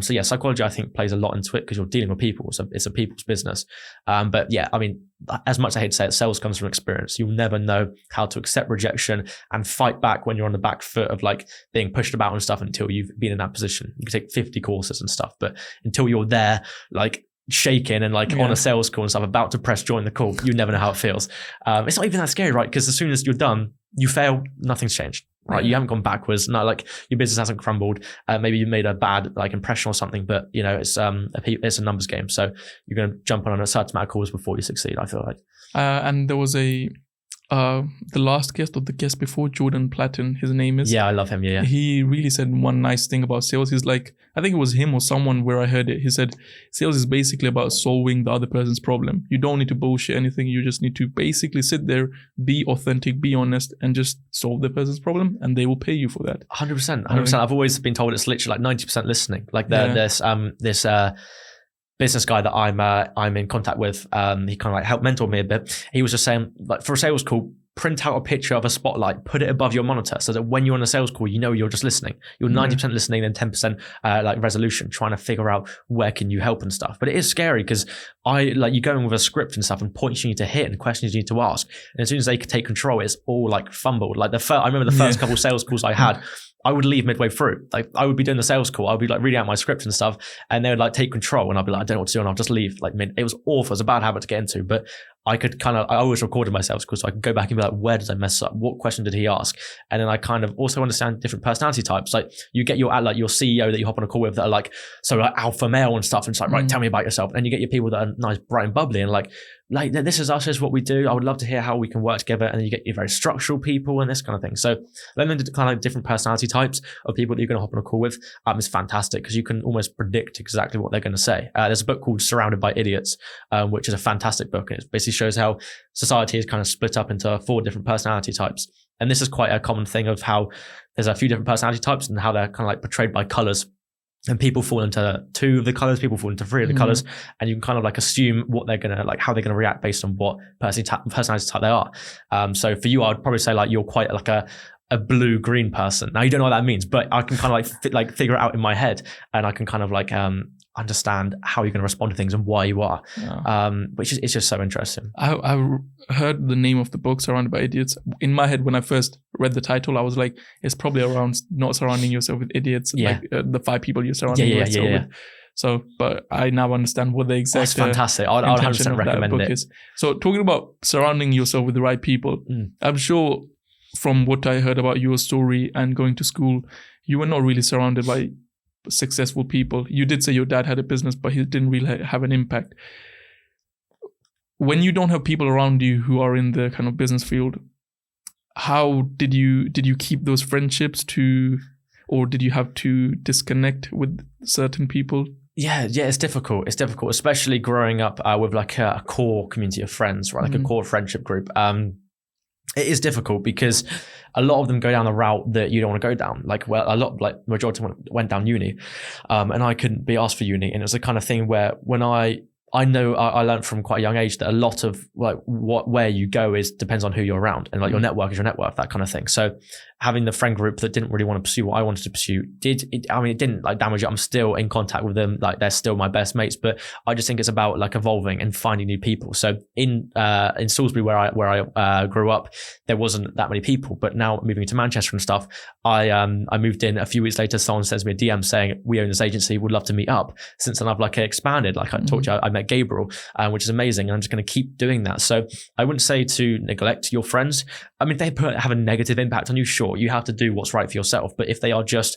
S1: So yeah, psychology I think plays a lot into it, because you're dealing with people, so it's a people's business. But yeah, I mean, as much as I hate to say it, sales comes from experience. You'll never know how to accept rejection and fight back when you're on the back foot of like being pushed about and stuff until you've been in that position. You can take 50 courses and stuff, but until you're there, like shaking and like on a sales call and stuff, about to press join the call, you never know how it feels. It's not even that scary, right? Because as soon as you're done, you fail, nothing's changed, right? You haven't gone backwards. Not like your business hasn't crumbled. Maybe you made a bad like impression or something, but you know, it's a numbers game. So you're going to jump on a certain amount of calls before you succeed, I feel like.
S2: And there was the last guest or the guest before, Jordan Platten, his name is.
S1: Yeah, I love him. Yeah.
S2: He really said one nice thing about sales. He's like, I think it was him or someone where I heard it. He said, sales is basically about solving the other person's problem. You don't need to bullshit anything. You just need to basically sit there, be authentic, be honest, and just solve the person's problem, and they will pay you for that.
S1: 100%. I've always been told it's literally like 90% listening. Like this business guy that I'm in contact with, he kind of like helped mentor me a bit. He was just saying, like, for a sales call, print out a picture of a spotlight, put it above your monitor so that when you're on a sales call, you know you're just listening. You're 90% listening and 10% like resolution, trying to figure out where can you help and stuff. But it is scary because you go in with a script and stuff and points you need to hit and questions you need to ask. And as soon as they take control, it's all like fumbled. Like I remember the first couple of sales calls I had, I would leave midway through. Like I would be doing the sales call, I would be like reading out my script and stuff, and they would like take control, and I'd be like, I don't know what to do, and I'll just leave like mid. It was awful. It was a bad habit to get into, but I always recorded my sales calls so I could go back and be like, where did I mess up? What question did he ask? And then I kind of also understand different personality types. Like you get your CEO that you hop on a call with that are like, so like alpha male and stuff. And it's like, right, tell me about yourself. And then you get your people that are nice, bright and bubbly and like this is us, this is what we do. I would love to hear how we can work together. And then you get your very structural people and this kind of thing. So learning the kind of different personality types of people that you're going to hop on a call with is fantastic because you can almost predict exactly what they're going to say. There's a book called Surrounded by Idiots, which is a fantastic book. And it basically shows how society is kind of split up into 4 different personality types. And this is quite a common thing of how there's a few different personality types and how they're kind of like portrayed by colors. And people fall into 2 of the colors, people fall into 3 of the colors, and you can kind of like assume what they're gonna like, how they're gonna react based on what personality type they are. So for you, I would probably say like you're quite like a blue-green person. Now you don't know what that means, but I can kind of like figure it out in my head, and I can kind of like understand how you're going to respond to things and why you are, which is it's just so interesting.
S2: I heard the name of the book, Surrounded by Idiots. In my head, when I first read the title, I was like, it's probably around not surrounding yourself with idiots, like the 5 people you're surrounding yourself with. So, but I now understand what the exact
S1: that's fantastic. I would 100% recommend it.
S2: Is. So talking about surrounding yourself with the right people, I'm sure from what I heard about your story and going to school, you were not really surrounded by successful people. You did say your dad had a business, but he didn't really have an impact. When you don't have people around you who are in the kind of business field, how did you keep those friendships or did you have to disconnect with certain people?
S1: Yeah, it's difficult. It's difficult, especially growing up with like a core community of friends, right? Like a core friendship group. It is difficult because a lot of them go down the route that you don't want to go down. Like, well, a lot, like majority went down uni, and I couldn't be asked for uni. And it was the kind of thing where when I I know I learned from quite a young age that a lot of like where you go depends on who you're around, and like your network is your net worth, that kind of thing. So having the friend group that didn't really want to pursue what I wanted to pursue it didn't like damage it. I'm still in contact with them, like they're still my best mates, but I just think it's about like evolving and finding new people. So in Salisbury where I grew up, there wasn't that many people, but now moving to Manchester and stuff, I moved in a few weeks later. Someone sends me a DM saying, we own this agency, would love to meet up. Since then I've like expanded, like I talked to you, I met Gabriel, which is amazing, and I'm just going to keep doing that. So I wouldn't say to neglect your friends. I mean, they have a negative impact on you, sure, you have to do what's right for yourself, but if they are just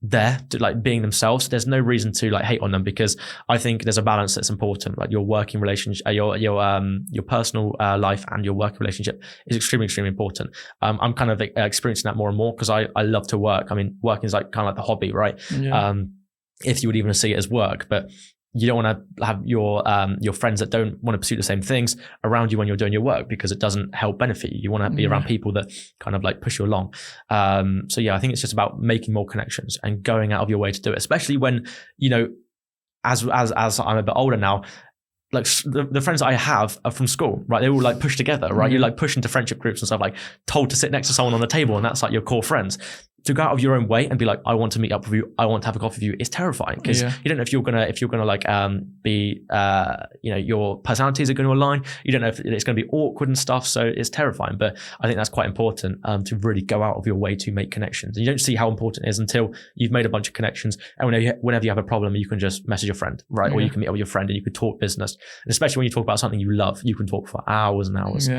S1: there to like being themselves, there's no reason to like hate on them, because I think there's a balance that's important. Like your working relationship, your personal life and your working relationship is extremely important. I'm kind of experiencing that more and more because I love to work. I mean, working is like kind of like the hobby, right? Yeah. If you would even see it as work, but you don't want to have your friends that don't want to pursue the same things around you when you're doing your work, because it doesn't help benefit you. You want to be around people that kind of like push you along. So yeah, I think it's just about making more connections and going out of your way to do it, especially when, you know, as I'm a bit older now, like the friends that I have are from school, right? They all like push together, right? You're like pushed into friendship groups and stuff, like told to sit next to someone on the table, and that's like your core friends. To go out of your own way and be like, I want to meet up with you, I want to have a coffee with you, it's terrifying, because you don't know if you're gonna like be you know, your personalities are going to align. You don't know if it's going to be awkward and stuff, so it's terrifying. But I think that's quite important, to really go out of your way to make connections. And you don't see how important it is until you've made a bunch of connections, and whenever you have a problem, you can just message your friend, right? Or you can meet up with your friend and you can talk business, and especially when you talk about something you love, you can talk for hours and hours.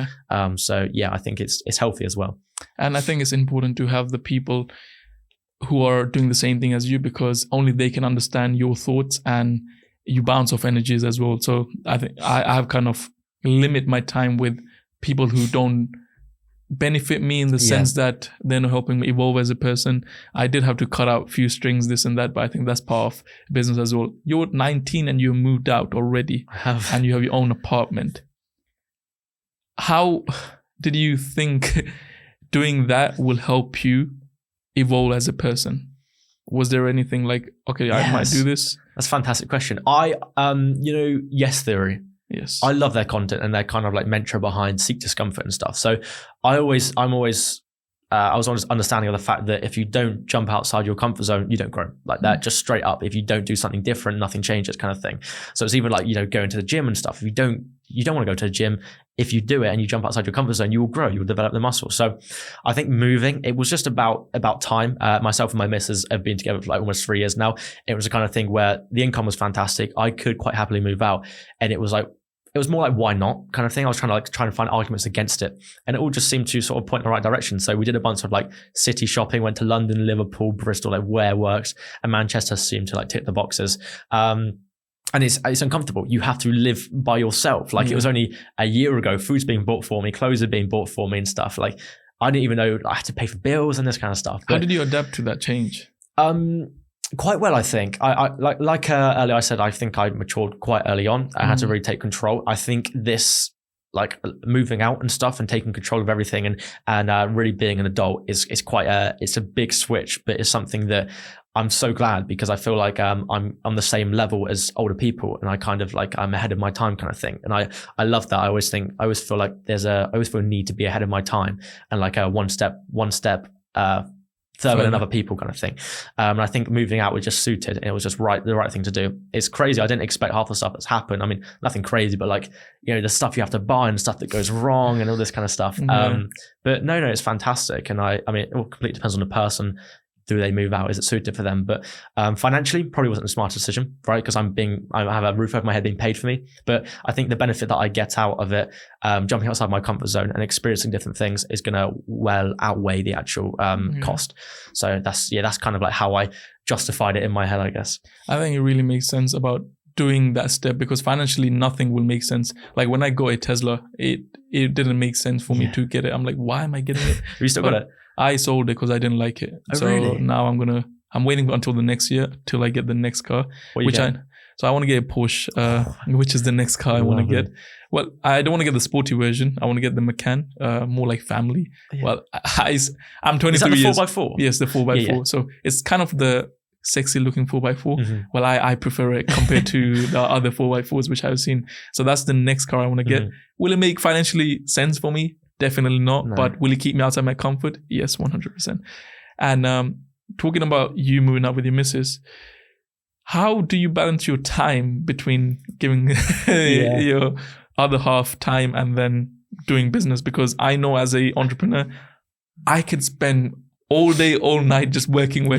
S1: So yeah, I think it's healthy as well.
S2: And I think it's important to have the people who are doing the same thing as you, because only they can understand your thoughts, and you bounce off energies as well. So I think I have kind of limit my time with people who don't benefit me in the sense that they're not helping me evolve as a person. I did have to cut out a few strings, this and that, but I think that's part of business as well. You're 19 and you moved out already, and you have your own apartment. How did you think doing that will help you evolve as a person? Was there anything like, okay, I might do this?
S1: That's a fantastic question. I, you know, Yes Theory.
S2: Yes.
S1: I love their content and their kind of like mantra behind seek discomfort and stuff. So I was always understanding of the fact that if you don't jump outside your comfort zone, you don't grow. Like that, just straight up. If you don't do something different, nothing changes, kind of thing. So it's even like, you know, going to the gym and stuff. If you don't want to go to the gym. If you do it and you jump outside your comfort zone, you will grow, you will develop the muscle. So I think moving, it was just about time. Myself and my missus have been together for like almost 3 years now. It was the kind of thing where the income was fantastic. I could quite happily move out. And it was more like, why not kind of thing. I was trying to find arguments against it. And it all just seemed to sort of point in the right direction. So we did a bunch of like city shopping, went to London, Liverpool, Bristol, like where works. And Manchester seemed to like tick the boxes. And it's uncomfortable. You have to live by yourself. Like it was only a year ago, food's being bought for me, clothes are being bought for me and stuff. Like I didn't even know I had to pay for bills and this kind of stuff. But,
S2: how did you adapt to that change?
S1: Quite well, I think. I like earlier I said, I think I matured quite early on. I had to really take control. I think this like moving out and stuff and taking control of everything and really being an adult is quite it's a big switch, but it's something that I'm so glad, because I feel like I'm on the same level as older people, and I kind of like I'm ahead of my time kind of thing. And I love that. I always feel like I always feel a need to be ahead of my time and like a one step further than other people kind of thing. And I think moving out was just suited, and it was just the right thing to do. It's crazy. I didn't expect half the stuff that's happened. I mean, nothing crazy, but like, you know, the stuff you have to buy and stuff that goes wrong and all this kind of stuff. But no, it's fantastic. And I mean, it all completely depends on the person. Do they move out? Is it suited for them? But financially, probably wasn't the smartest decision, right? Because I have a roof over my head being paid for me. But I think the benefit that I get out of it, jumping outside my comfort zone and experiencing different things, is going to well outweigh the actual cost. So that's kind of like how I justified it in my head, I guess.
S2: I think it really makes sense about doing that step, because financially nothing will make sense. Like when I got a Tesla, it didn't make sense for me to get it. I'm like, why am I getting it?
S1: You still got it?
S2: I sold it because I didn't like it.
S1: Oh, really?
S2: Now I'm waiting until the next year till I get the next car. So I want to get a Porsche, which is the next car I want to get. Well, I don't want to get the sporty version. I want to get the Macan, more like family. Yeah. Well, I'm 23 years.
S1: Is that the 4x4?
S2: Yes, the 4x4. Yeah. So it's kind of the sexy looking 4x4. Well, I prefer it compared to the other 4x4s which I've seen. So that's the next car I want to get. Will it make financially sense for me? Definitely not. No. But will it keep me outside my comfort? Yes, 100%. And talking about you moving out with your missus, how do you balance your time between giving your other half time and then doing business? Because I know as an entrepreneur, I could spend all day, all night just working.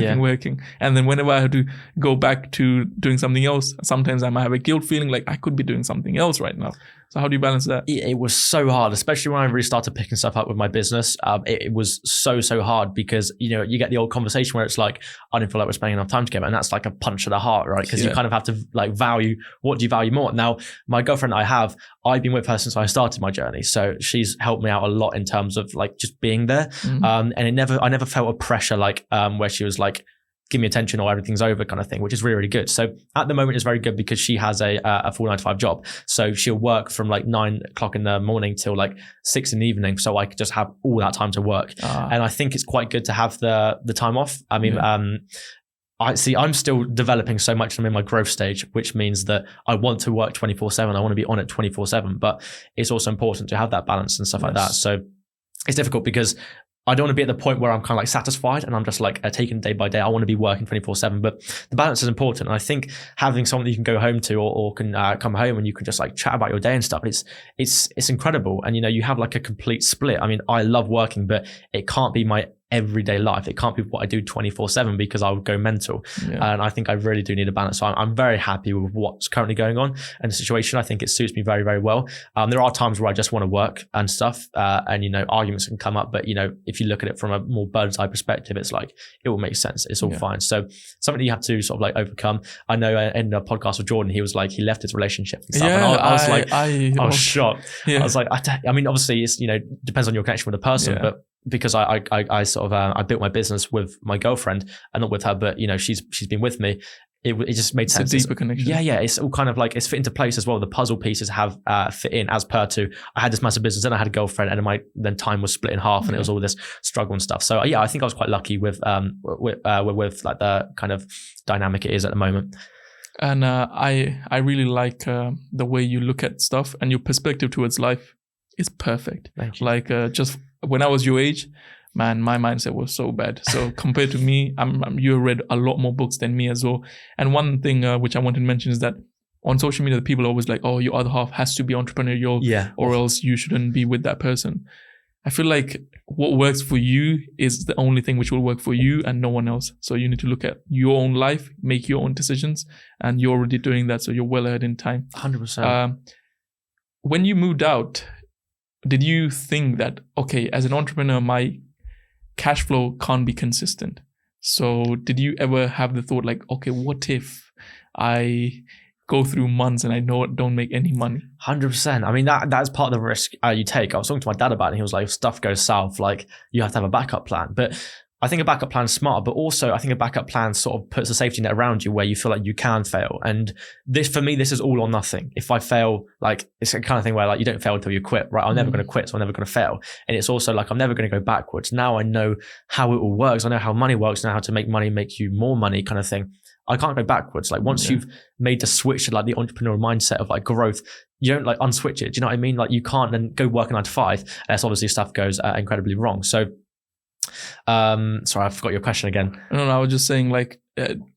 S2: And then whenever I have to go back to doing something else, sometimes I might have a guilt feeling like I could be doing something else right now. So how do you balance that?
S1: It was so hard, especially when I really started picking stuff up with my business. It was so hard because, you know, you get the old conversation where it's like, I don't feel like we're spending enough time together. And that's like a punch to the heart, right? Because you kind of have to like value, what do you value more? Now, my girlfriend I've been with her since I started my journey. So she's helped me out a lot in terms of like just being there. And I never felt a pressure like where she was like, give me attention or everything's over kind of thing, which is really, really good. So at the moment it's very good because she has a full 9-to-5 job. So she'll work from like 9 o'clock in the morning till like 6 in the evening. So I could just have all that time to work. And I think it's quite good to have the time off. I mean, I'm still developing so much. I'm in my growth stage, which means that I want to work 24/7. I want to be on it 24/7, but it's also important to have that balance and stuff like that. So it's difficult because I don't want to be at the point where I'm kind of like satisfied and I'm just like taking day by day. I want to be working 24/7, but the balance is important. And I think having someone that you can go home to or can come home and you can just like chat about your day and stuff, it's incredible. And, you know, you have like a complete split. I mean, I love working, but it can't be my everyday life. It can't be what I do 24/7 because I would go mental. And I think I really do need a balance. So I'm very happy with what's currently going on and the situation. I think it suits me very, very well. There are times where I just want to work and stuff, and, you know, arguments can come up, but, you know, if you look at it from a more bird's eye perspective, it's like, it will make sense. It's all fine. So something you have to sort of like overcome. I know in a podcast with Jordan, he was like, he left his relationship and stuff. And I was shocked. I was like, I mean, obviously it's, you know, depends on your connection with the person, but because I sort of I built my business with my girlfriend and not with her, but, you know, she's been with me. It just made sense.
S2: It's a deeper connection. Yeah.
S1: It's all kind of like, it's fit into place as well. The puzzle pieces have fit in as per to, I had this massive business and I had a girlfriend and then time was split in half and it was all this struggle and stuff. So I think I was quite lucky with like the kind of dynamic it is at the moment.
S2: And I really like the way you look at stuff and your perspective towards life is perfect.
S1: Thank you.
S2: Like just when I was your age, man, my mindset was so bad. So compared to me, you read a lot more books than me as well. And one thing which I wanted to mention is that on social media, the people are always like, oh, your other half has to be entrepreneurial or else you shouldn't be with that person. I feel like what works for you is the only thing which will work for you and no one else. So you need to look at your own life, make your own decisions, and you're already doing that. So you're well ahead in time.
S1: 100%.
S2: When you moved out, did you think that, okay, as an entrepreneur, my cash flow can't be consistent? So did you ever have the thought like, okay, what if I go through months and I don't make any money?
S1: 100%. I mean, that's part of the risk you take. I was talking to my dad about it and he was like, if stuff goes south, like you have to have a backup plan. But I think a backup plan is smart, but also I think a backup plan sort of puts a safety net around you where you feel like you can fail. And this, for me, this is all or nothing. If I fail, like it's a kind of thing where like you don't fail until you quit, right? I'm never going to quit, so I'm never going to fail. And it's also like I'm never going to go backwards. Now I know how it all works. I know how money works. I know how to make money make you more money kind of thing. I can't go backwards. Like once you've made the switch to like the entrepreneurial mindset of like growth, you don't like unswitch it. Do you know what I mean? Like you can't then go work a 9 to 5 unless obviously stuff goes incredibly wrong. So sorry, I forgot your question again.
S2: No, I was just saying like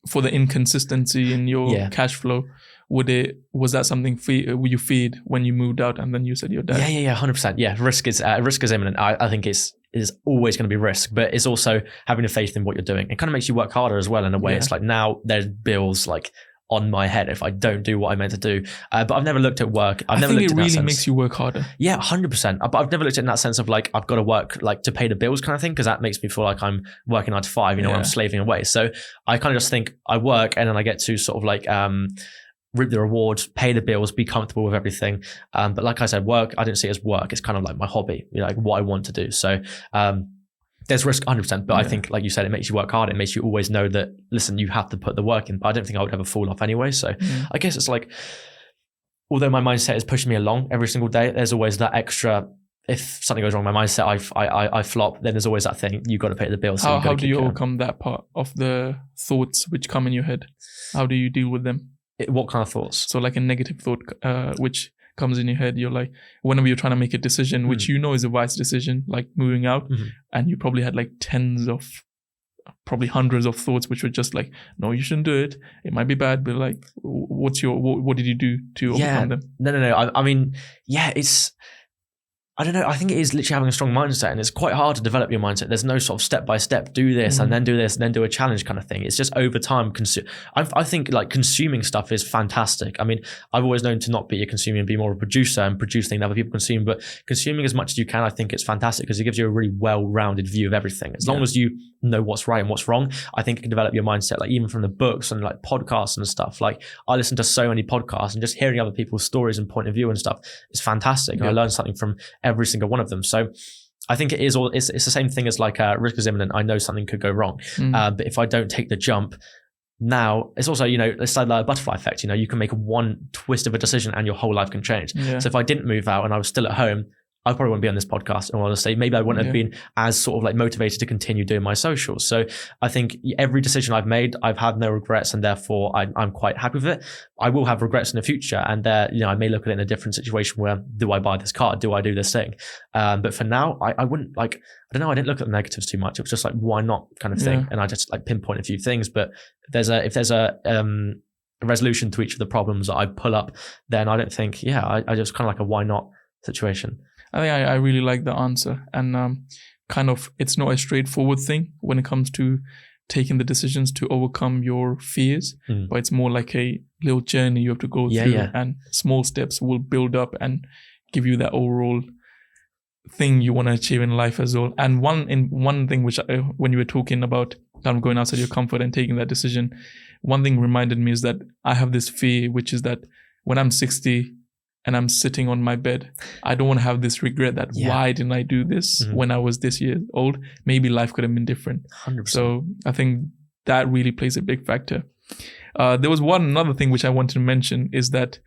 S2: for the inconsistency in your cash flow, was that something you feared when you moved out and then you said your dad?
S1: Yeah, 100%. Yeah, risk is imminent. I think it is always going to be risk, but it's also having a faith in what you're doing. It kind of makes you work harder as well in a way. It's like now there's bills like on my head if I don't do what I meant to do. But I've never looked at work. I think it really
S2: makes you work harder.
S1: Yeah, 100%. But I've never looked at it in that sense of like, I've got to work like to pay the bills kind of thing, because that makes me feel like I'm working 9 to 5, you know, I'm slaving away. So I kind of just think I work and then I get to sort of like reap the rewards, pay the bills, be comfortable with everything. But like I said, work, I don't see it as work. It's kind of like my hobby, you know, like what I want to do. So there's risk 100%, but I think, like you said, it makes you work hard. It makes you always know that, listen, you have to put the work in. But I don't think I would ever fall off anyway. So I guess it's like, although my mindset is pushing me along every single day, there's always that extra if something goes wrong, my mindset, I flop, then there's always that thing, you've got to pay the bills. So
S2: how do you overcome that part of the thoughts which come in your head? How do you deal with them?
S1: What kind of thoughts?
S2: So like a negative thought which comes in your head, you're like, whenever you're trying to make a decision, which you know is a wise decision, like moving out, and you probably had like probably hundreds of thoughts which were just like, no, you shouldn't do it. It might be bad, but like, what did you do to overcome them?
S1: No. I mean, I don't know. I think it is literally having a strong mindset, and it's quite hard to develop your mindset. There's no sort of step by step, do this and then do this and then do a challenge kind of thing. It's just over time. I think like consuming stuff is fantastic. I mean, I've always known to not be a consumer and be more of a producer and produce things that other people consume, but consuming as much as you can, I think it's fantastic because it gives you a really well-rounded view of everything. As long as you know what's right and what's wrong, I think it can develop your mindset, like even from the books and like podcasts and stuff. Like I listen to so many podcasts, and just hearing other people's stories and point of view and stuff is fantastic. And I learn something from every single one of them. So I think it's the same thing as like risk is imminent. I know something could go wrong, but if I don't take the jump now, it's also, it's like a butterfly effect. You can make one twist of a decision and your whole life can change. So if I didn't move out and I was still at home, I probably wouldn't be on this podcast. And honestly, maybe I wouldn't have been as sort of like motivated to continue doing my socials. So I think every decision I've made, I've had no regrets, and therefore I'm quite happy with it. I will have regrets in the future, and I may look at it in a different situation where, do I buy this car? Do I do this thing? But for now, I wouldn't like, I don't know. I didn't look at the negatives too much. It was just like, why not kind of thing. And I just like pinpoint a few things. But if there's a resolution to each of the problems that I pull up, then I don't think, I just kind of like a why not situation.
S2: I think I really like the answer, and kind of it's not a straightforward thing when it comes to taking the decisions to overcome your fears, but it's more like a little journey you have to go through, and small steps will build up and give you that overall thing you want to achieve in life as well. And one thing which when you were talking about kind of going outside your comfort and taking that decision, one thing reminded me is that I have this fear, which is that when I'm 60 and I'm sitting on my bed, I don't want to have this regret that why didn't I do this when I was this year old? Maybe life could have been different.
S1: 100%.
S2: So I think that really plays a big factor. There was another thing which I wanted to mention is that,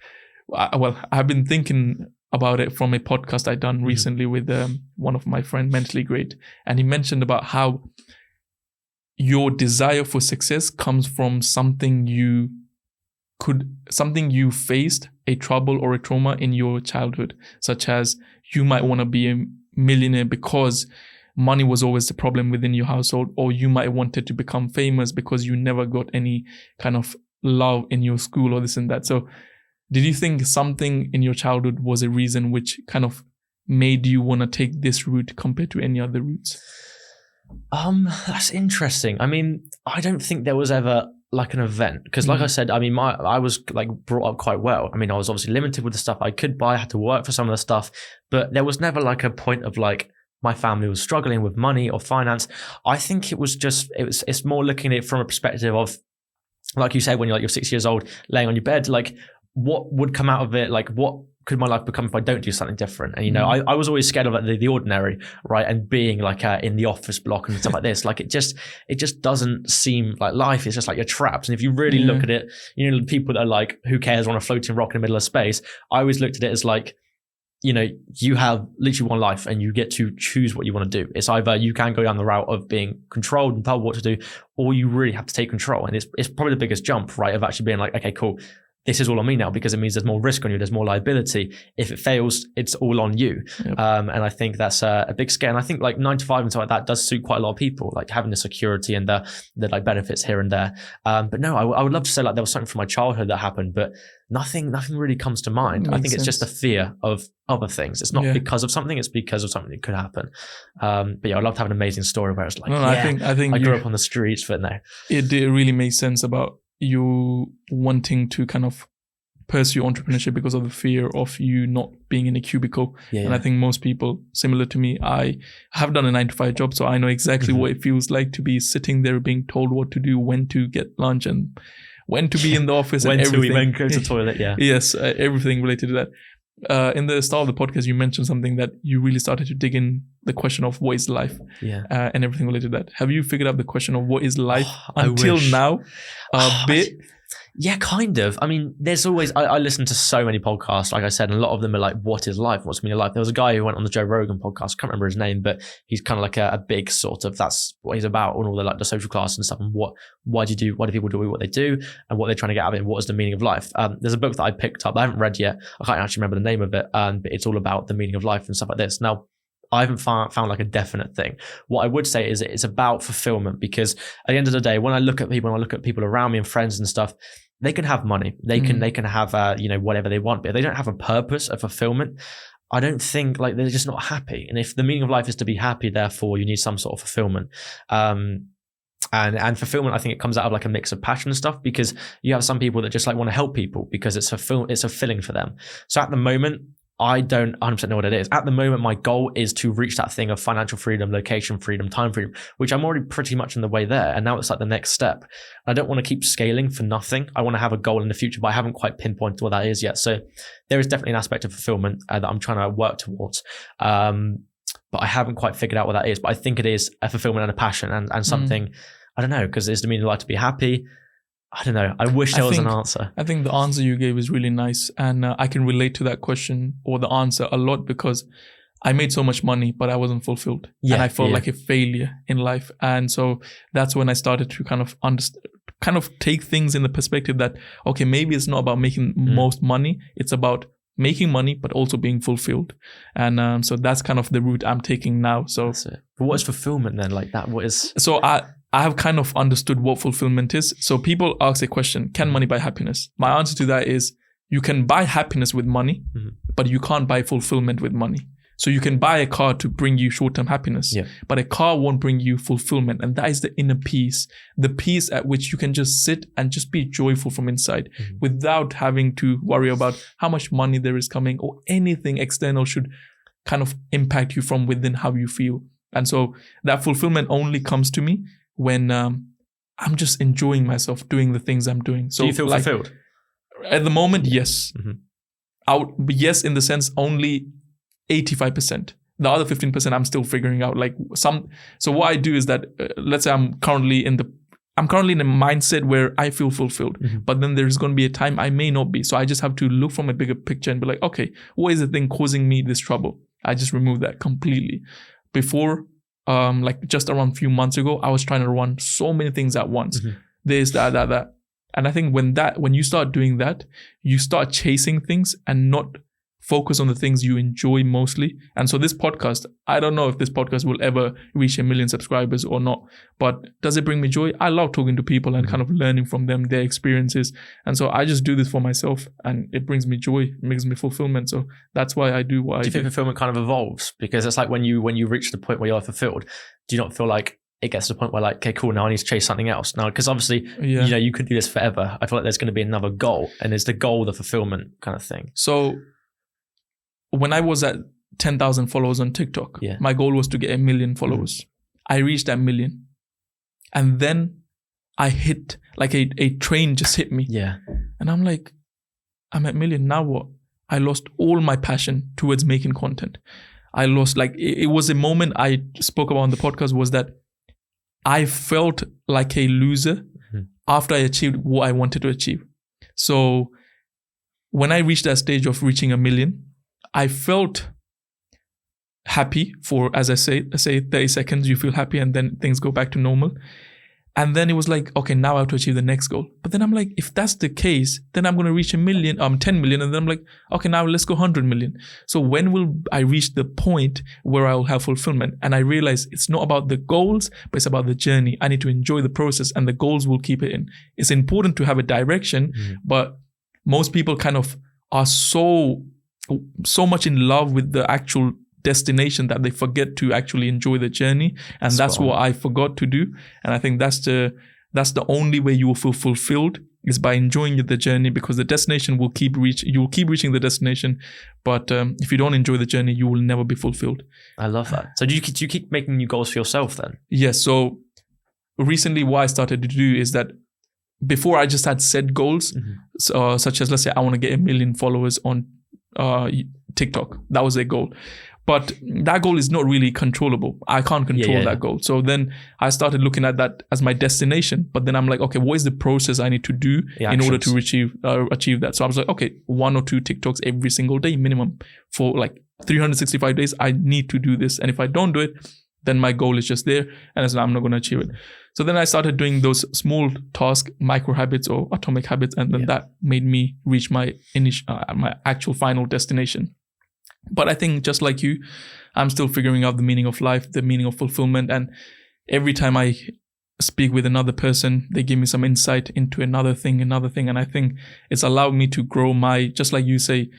S2: I've been thinking about it from a podcast I done recently with one of my friends, Mentally Great. And he mentioned about how your desire for success comes from something you faced, a trouble or a trauma in your childhood, such as you might want to be a millionaire because money was always the problem within your household, or you might wanted to become famous because you never got any kind of love in your school or this and that. So did you think something in your childhood was a reason which kind of made you want to take this route compared to any other routes?
S1: That's interesting. I mean, I don't think there was ever like an event, because like I said, I mean, I was like brought up quite well. I mean, I was obviously limited with the stuff I could buy. I had to work for some of the stuff, but there was never like a point of like my family was struggling with money or finance. I think it was just, it's more looking at it from a perspective of, like you said, when you're 6 years old, laying on your bed, like what would come out of it? Like what could my life become if I don't do something different? And, I was always scared of like the ordinary, right? And being like in the office block and stuff like this, like it just doesn't seem like life is just like you're trapped. And if you really look at it, people that are like, who cares, on a floating rock in the middle of space. I always looked at it as like, you have literally one life and you get to choose what you want to do. It's either you can go down the route of being controlled and told what to do, or you really have to take control. And it's probably the biggest jump, right? Of actually being like, okay, cool. This is all on me now, because it means there's more risk on you. There's more liability. If it fails, it's all on you. Yep. And I think that's a big scale. And I think like 9 to 5 and stuff like that does suit quite a lot of people, like having the security and the like benefits here and there. But no, I would love to say like there was something from my childhood that happened, but nothing really comes to mind. I think it's just a fear of other things. It's not because of something, it's because of something that could happen. But I'd love to have an amazing story where it's like, I think I grew up on the streets, but no.
S2: It really makes sense about you wanting to kind of pursue entrepreneurship because of the fear of you not being in a cubicle. And I think most people, similar to me, I have done a 9 to 5 job, so I know exactly what it feels like to be sitting there being told what to do, when to get lunch, and when to be in the office, and everything. When to even go to the toilet, Yes, everything related to that. In the start of the podcast, you mentioned something that you really started to dig in the question of what is life, and everything related to that. Have you figured out the question of what is life until now? A bit.
S1: Yeah, kind of. I mean, there's always, I listen to so many podcasts, like I said, and a lot of them are like, what is life? What's the meaning of life? There was a guy who went on the Joe Rogan podcast, I can't remember his name, but he's kind of like a big sort of, that's what he's about, and all the like the social class and stuff, and why do people do what they do, and what they're trying to get out of it, and what is the meaning of life. There's a book that I picked up, I haven't read yet, I can't actually remember the name of it, but it's all about the meaning of life and stuff like this. Now, I haven't found like a definite thing. What I would say is it's about fulfillment, because at the end of the day, when I look at people around me and friends and stuff, they can have money, they can have whatever they want, but if they don't have a purpose, a fulfillment, I don't think, like, they're just not happy. And if the meaning of life is to be happy, therefore you need some sort of fulfillment. And fulfillment, I think it comes out of like a mix of passion and stuff, because you have some people that just like want to help people because it's fulfilling for them. So at the moment, I don't 100% know what it is. At the moment, my goal is to reach that thing of financial freedom, location freedom, time freedom, which I'm already pretty much in the way there. And now it's like the next step. I don't want to keep scaling for nothing. I want to have a goal in the future, but I haven't quite pinpointed what that is yet. So there is definitely an aspect of fulfillment that I'm trying to work towards. But I haven't quite figured out what that is. But I think it is a fulfillment and a passion and something, I don't know, because it's the meaning of life to be happy. I don't know. I wish there was an answer.
S2: I think the answer you gave is really nice. And I can relate to that question or the answer a lot, because I made so much money, but I wasn't fulfilled. Yeah, and I felt like a failure in life. And so that's when I started to kind of take things in the perspective that, okay, maybe it's not about making most money. It's about making money, but also being fulfilled. And so that's kind of the route I'm taking now. So
S1: that's it. But what is fulfillment then? Like that, what is...
S2: So I have kind of understood what fulfillment is. So people ask a question, can money buy happiness? My answer to that is, you can buy happiness with money, but you can't buy fulfillment with money. So you can buy a car to bring you short-term happiness, but a car won't bring you fulfillment. And that is the inner peace, the peace at which you can just sit and just be joyful from inside without having to worry about how much money there is coming, or anything external should kind of impact you from within how you feel. And so that fulfillment only comes to me when I'm just enjoying myself doing the things I'm doing. So
S1: do you feel fulfilled?
S2: At the moment, yes. Yes, in the sense only 85%. The other 15% I'm still figuring out. So what I do is that let's say I'm currently in a mindset where I feel fulfilled, but then there's going to be a time I may not be. So I just have to look from a bigger picture and be like, okay, what is the thing causing me this trouble? I just remove that completely. Before, just around a few months ago, I was trying to run so many things at once. This, that. And I think when you start doing that, you start chasing things and not focus on the things you enjoy mostly. And so this podcast, I don't know if this podcast will ever reach 1 million subscribers or not, but does it bring me joy? I love talking to people and kind of learning from them, their experiences. And so I just do this for myself, and it brings me joy, it brings me fulfillment. So that's why I do what I do.
S1: Do you think fulfillment kind of evolves? Because it's like when you reach the point where you're fulfilled, do you not feel like it gets to the point where like, okay, cool, now I need to chase something else now? Because obviously, you could do this forever. I feel like there's going to be another goal, and is the goal the fulfillment kind of thing?
S2: So when I was at 10,000 followers on TikTok, my goal was to get 1 million followers. I reached that 1 million. And then I hit, like a train just hit me.
S1: Yeah.
S2: And I'm like, I'm at 1 million, now what? I lost all my passion towards making content. I lost, it was a moment I spoke about on the podcast, was that I felt like a loser after I achieved what I wanted to achieve. So when I reached that stage of reaching 1 million, I felt happy for, as I say 30 seconds, you feel happy, and then things go back to normal. And then it was like, okay, now I have to achieve the next goal. But then I'm like, if that's the case, then I'm going to reach 10 million. And then I'm like, okay, now let's go 100 million. So when will I reach the point where I will have fulfillment? And I realize it's not about the goals, but it's about the journey. I need to enjoy the process, and the goals will keep it in. It's important to have a direction, but most people kind of are so much in love with the actual destination that they forget to actually enjoy the journey. And that's what I forgot to do. And I think that's the only way you will feel fulfilled, is by enjoying the journey, because the destination you will keep reaching the destination. But if you don't enjoy the journey, you will never be fulfilled. I
S1: love that. So do you keep making new goals for yourself then?
S2: Yes. So recently what I started to do is that before I just had set goals, such as, let's say I want to get 1 million followers on TikTok. That was a goal. But that goal is not really controllable. I can't control that goal. So then I started looking at that as my destination. But then I'm like, okay, what is the process I need to do in order to achieve that? So I was like, okay, 1 or 2 TikToks every single day minimum for like 365 days. I need to do this. And if I don't do it, then my goal is just there. And I said, I'm not going to achieve it. So then I started doing those small tasks, micro habits or atomic habits. And then that made me reach my actual final destination. But I think just like you, I'm still figuring out the meaning of life, the meaning of fulfillment. And every time I speak with another person, they give me some insight into another thing. And I think it's allowed me to grow just like you say,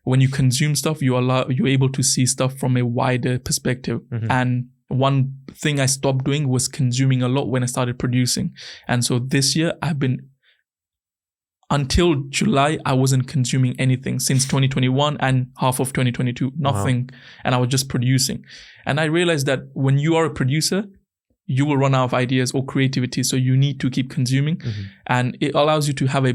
S2: when you consume stuff, you're able to see stuff from a wider perspective. And one thing I stopped doing was consuming a lot when I started producing. And so this year until July, I wasn't consuming anything since 2021 and half of 2022, nothing. Wow. And I was just producing. And I realized that when you are a producer, you will run out of ideas or creativity. So you need to keep consuming. And it allows you to have a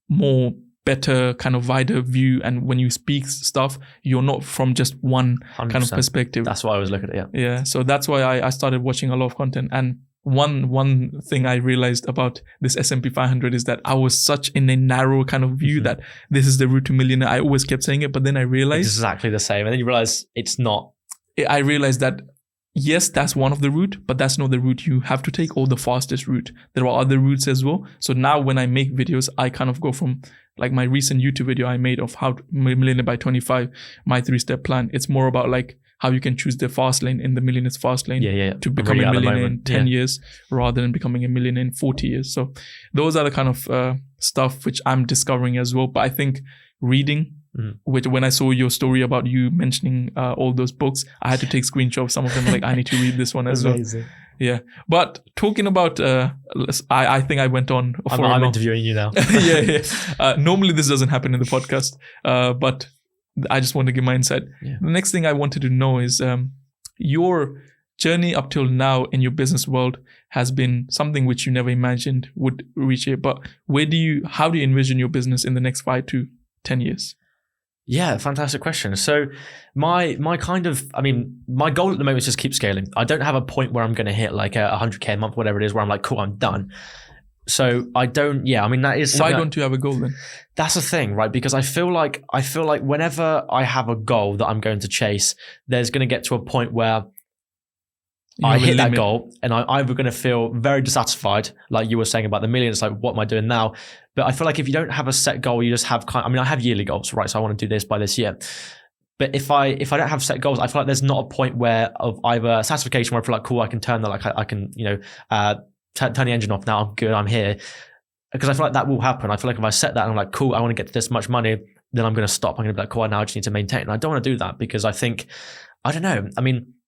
S2: more better kind of wider view. And when you speak stuff, you're not from just one 100%. Kind of perspective.
S1: That's why I was looking at it.
S2: Yeah. So that's why I started watching a lot of content. And one thing I realized about this S&P 500 is that I was such in a narrow kind of view that this is the route to millionaire. I always kept saying it, but then I realized
S1: exactly the same. And then you realize it's not.
S2: I realized that yes, that's one of the route, but that's not the route you have to take or the fastest route. There are other routes as well. So now when I make videos, I kind of go from like my recent YouTube video I made of how to millionaire by 25, my 3-step plan. It's more about like how you can choose the fast lane in the millionaire's fast lane to become a millionaire in 10 years rather than becoming a millionaire in 40 years. So those are the kind of stuff which I'm discovering as well. But I think reading, which when I saw your story about you mentioning all those books, I had to take screenshots of some of them. Like I need to read this one as well. Yeah. But talking about, I think I went on.
S1: I'm interviewing you now.
S2: Normally this doesn't happen in the podcast, but I just want to give my insight. The next thing I wanted to know is your journey up till now in your business world has been something which you never imagined would reach it. But how do you envision your business in the next 5 to 10 years?
S1: Yeah, fantastic question. So my goal at the moment is just keep scaling. I don't have a point where I'm going to hit like 100K a month, whatever it is, where I'm like, cool, I'm done. So I don't, that is something.
S2: Why don't you have a goal then?
S1: That's the thing, right? Because I feel like whenever I have a goal that I'm going to chase, there's going to get to a point where I hit that goal and I'm either going to feel very dissatisfied, like you were saying about the million. It's like, what am I doing now? But I feel like if you don't have a set goal, you just have I have yearly goals, right? So I want to do this by this year. But if I don't have set goals, I feel like there's not a point where of either satisfaction where I feel like, cool, I can turn that, like I can, turn the engine off now, I'm good, I'm here. Because I feel like that will happen. I feel like if I set that and I'm like, cool, I want to get to this much money, then I'm going to stop. I'm going to be like, cool, now I just need to maintain. And I don't want to do that because I think, I don't know.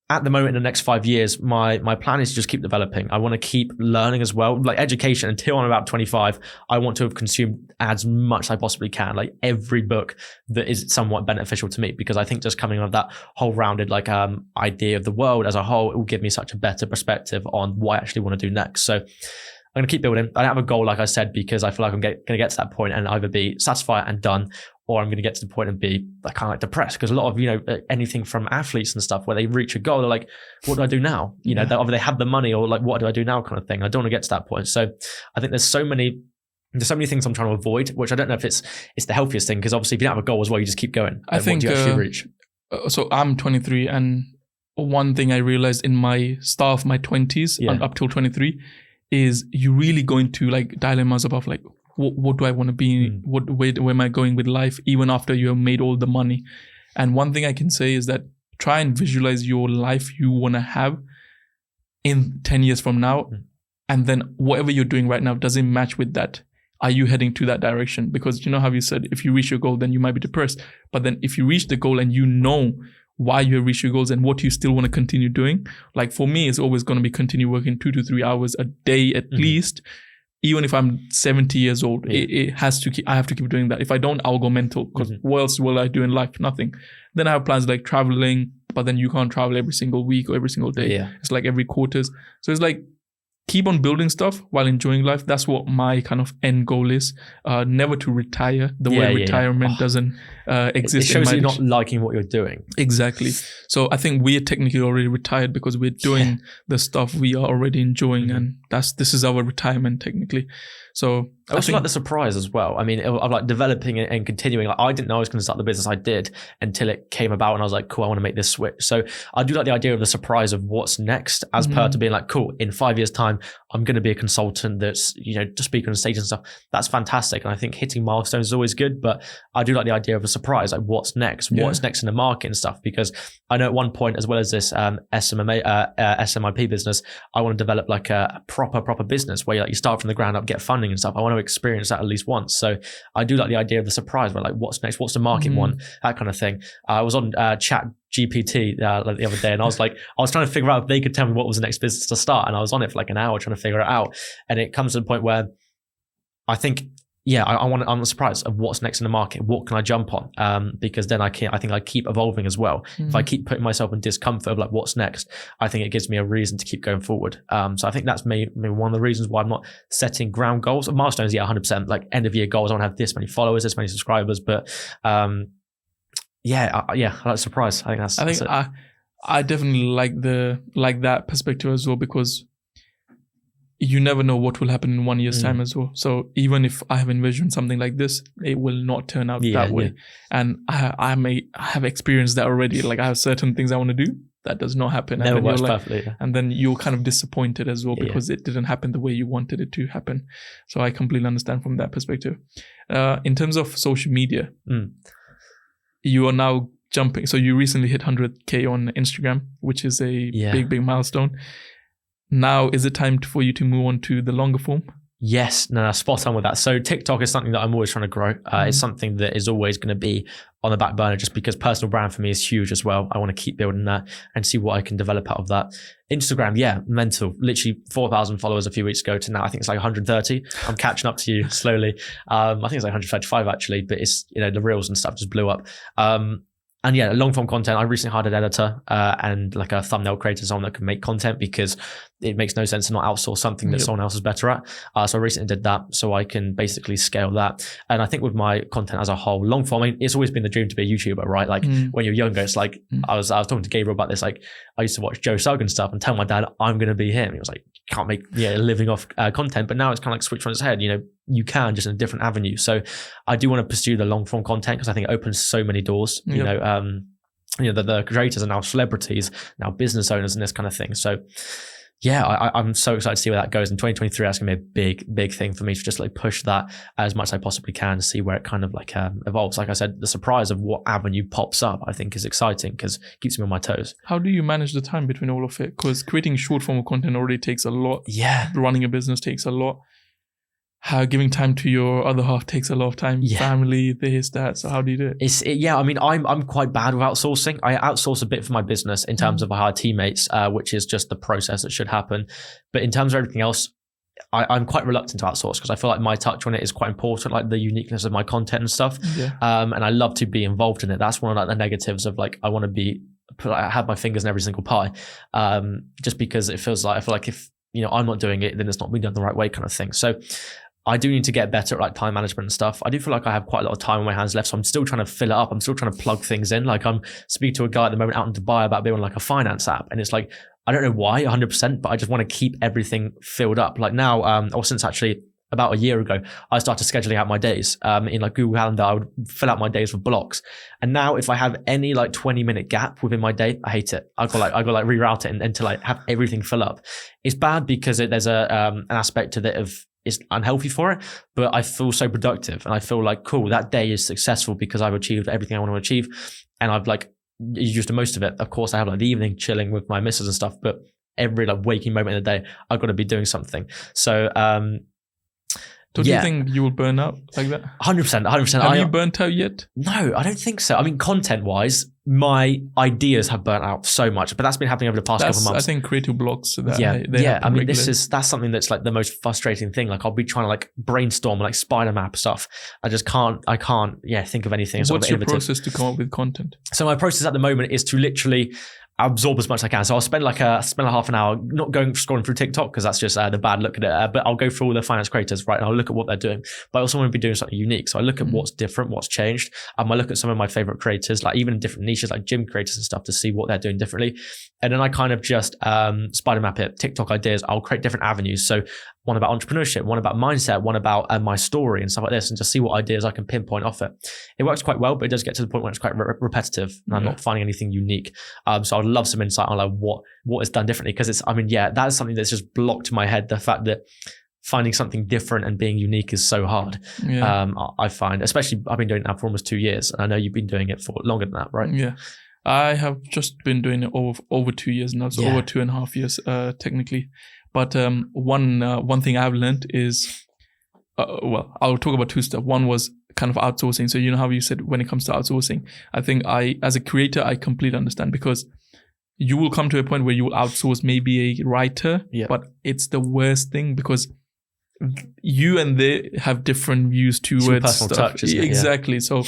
S1: At the moment in the next 5 years, my plan is to just keep developing. I want to keep learning as well. Like education, until I'm about 25, I want to have consumed as much as I possibly can. Like every book that is somewhat beneficial to me, because I think just coming out of that whole rounded idea of the world as a whole, it will give me such a better perspective on what I actually want to do next. So I'm going to keep building. I don't have a goal, like I said, because I feel like I'm going to get to that point and either be satisfied and done, or I'm going to get to the point and be kind of like depressed. Because a lot of, anything from athletes and stuff where they reach a goal, they're like, what do I do now? Either they have the money or like, what do I do now kind of thing. I don't want to get to that point. So I think there's so many things I'm trying to avoid, which I don't know if it's the healthiest thing. Because obviously if you don't have a goal as well, you just keep going.
S2: I think,
S1: what do you actually reach?
S2: So I'm 23 and one thing I realized in my 20s up till 23 is you really go into like dilemmas about like, what do I want to be? Where am I going with life? Even after you have made all the money. And one thing I can say is that try and visualize your life you want to have in 10 years from now. And then whatever you're doing right now, does it match with that? Are you heading to that direction? Because you know how you said, if you reach your goal, then you might be depressed. But then if you reach the goal and you know why you have reached your goals and what you still want to continue doing. Like for me, it's always going to be continue working 2 to 3 hours a day at least. Even if I'm 70 years old, I have to keep doing that. If I don't, I'll go mental because what else will I do in life? Nothing. Then I have plans like traveling, but then you can't travel every single week or every single day. It's like every quarters. So it's like keep on building stuff while enjoying life. That's what my kind of end goal is. Never to retire. The word retirement doesn't exist.
S1: It shows you're not liking what you're doing.
S2: Exactly. So I think we are technically already retired because we're doing the stuff we are already enjoying, and this is our retirement technically. So
S1: I also like the surprise as well. I mean, of like developing it and continuing. Like, I didn't know I was going to start the business I did until it came about, and I was like, cool, I want to make this switch. So I do like the idea of the surprise of what's next, as per to being like, cool, in 5 years' time, I'm going to be a consultant that's, to speak on stage and stuff. That's fantastic. And I think hitting milestones is always good, but I do like the idea of a surprise, like what's next, what's next in the market and stuff. Because I know at one point, as well as this SMIP business, I want to develop like a proper business where you start from the ground up, get funding and stuff. I want to experience that at least once. So I do like the idea of the surprise, where like what's next, what's the market want, that kind of thing. I was on Chat GPT like the other day, and I was trying to figure out if they could tell me what was the next business to start, and I was on it for like an hour trying to figure it out. And it comes to the point where I think, I'm surprised of what's next in the market. What can I jump on? Because then I think I keep evolving as well. If I keep putting myself in discomfort of like what's next, I think it gives me a reason to keep going forward. So I think that's maybe one of the reasons why I'm not setting ground goals. Milestones, 100%. Like end of year goals, I want to have this many followers, this many subscribers. But I like surprise. I think that's
S2: I definitely like that perspective as well, because you never know what will happen in 1 year's time as well. So even if I have envisioned something like this, it will not turn out that way. And I have experienced that already. Like I have certain things I want to do that does not happen.
S1: Never works perfectly.
S2: And then you're kind of disappointed as well because it didn't happen the way you wanted it to happen. So I completely understand from that perspective. In terms of social media, you are now jumping. So you recently hit 100K on Instagram, which is a big milestone. Now, is it time for you to move on to the longer form?
S1: Yes, no, spot on with that. So TikTok is something that I'm always trying to grow. It's something that is always going to be on the back burner, just because personal brand for me is huge as well. I want to keep building that and see what I can develop out of that. Instagram, mental. Literally 4,000 followers a few weeks ago to now I think it's like 130. I'm catching up to you slowly. I think it's like 135 actually, but it's, the reels and stuff just blew up. And long form content. I recently hired an editor and like a thumbnail creator, someone that can make content, because it makes no sense to not outsource something that someone else is better at. So I recently did that, so I can basically scale that. And I think with my content as a whole, long form, it's always been the dream to be a YouTuber, right? Like when you're younger, it's like I was talking to Gabriel about this. Like I used to watch Joe Sugg and stuff and tell my dad I'm going to be him. He was like, can't make a living off content. But now it's kind of like switched on its head. You can, just in a different avenue. So I do want to pursue the long form content because I think it opens so many doors. The creators are now celebrities, now business owners, and this kind of thing. So I'm so excited to see where that goes. In 2023, that's gonna be a big thing for me to just like push that as much as I possibly can to see where it kind of like evolves. Like I said, the surprise of what avenue pops up, I think is exciting because it keeps me on my toes.
S2: How do you manage the time between all of it? Because creating short form of content already takes a lot. Running a business takes a lot. How giving time to your other half takes a lot of time. Family, this, that. So how do you do it?
S1: I'm quite bad with outsourcing. I outsource a bit for my business in terms of I hire teammates, which is just the process that should happen. But in terms of everything else, I'm quite reluctant to outsource because I feel like my touch on it is quite important, like the uniqueness of my content and stuff. And I love to be involved in it. That's one of like the negatives of like, I want to be, I have my fingers in every single pie, just because I feel like if, I'm not doing it, then it's not being done the right way kind of thing. So I do need to get better at like time management and stuff. I do feel like I have quite a lot of time on my hands left, so I'm still trying to fill it up. I'm still trying to plug things in. Like I'm speaking to a guy at the moment out in Dubai about building like a finance app, and it's like, I don't know why 100%, but I just want to keep everything filled up. Like now, or since actually about a year ago, I started scheduling out my days in like Google Calendar. I would fill out my days with blocks. And now if I have any like 20-minute gap within my day, I hate it. I got like reroute it and to like have everything fill up. It's bad because there's an aspect to that of it's unhealthy for it, but I feel so productive and I feel like, cool, that day is successful because I've achieved everything I want to achieve. And I've like used the most of it. Of course, I have like the evening chilling with my missus and stuff, but every like waking moment in the day, I've got to be doing something. So,
S2: do you think you will burn out like that?
S1: 100%.
S2: Have you burnt out yet?
S1: No, I don't think so. I mean, content-wise, my ideas have burnt out so much, but that's been happening over the past couple of months.
S2: I think creative blocks.
S1: I mean, that's something that's like the most frustrating thing. Like I'll be trying to like brainstorm like spider map stuff. I can't think of anything.
S2: What's your process to come up with content?
S1: So my process at the moment is to literally absorb as much as I can. So I'll spend like half an hour not going scrolling through TikTok because that's just the bad look at it. But I'll go through all the finance creators, right? And I'll look at what they're doing. But I also want to be doing something unique. So I look at what's different, what's changed. I look at some of my favorite creators, like even different niches, like gym creators and stuff, to see what they're doing differently. And then I kind of just spider map it. TikTok ideas. I'll create different avenues. So one about entrepreneurship, one about mindset, one about my story and stuff like this, and just see what ideas I can pinpoint off it. It works quite well, but it does get to the point where it's quite repetitive, and I'm not finding anything unique. So I'd love some insight on like what is done differently, because that is something that's just blocked my head. The fact that finding something different and being unique is so hard. I find, especially I've been doing it now for almost 2 years, and I know you've been doing it for longer than that, right?
S2: Yeah. I have just been doing it over 2 years now, so over 2.5 years technically. But one thing I've learned is, I'll talk about two stuff. One was kind of outsourcing. So you know how you said when it comes to outsourcing, I think as a creator, I completely understand, because you will come to a point where you will outsource maybe a writer, but it's the worst thing, because you and they have different views towards
S1: personal
S2: stuff.
S1: Touch, isn't it?
S2: Exactly. So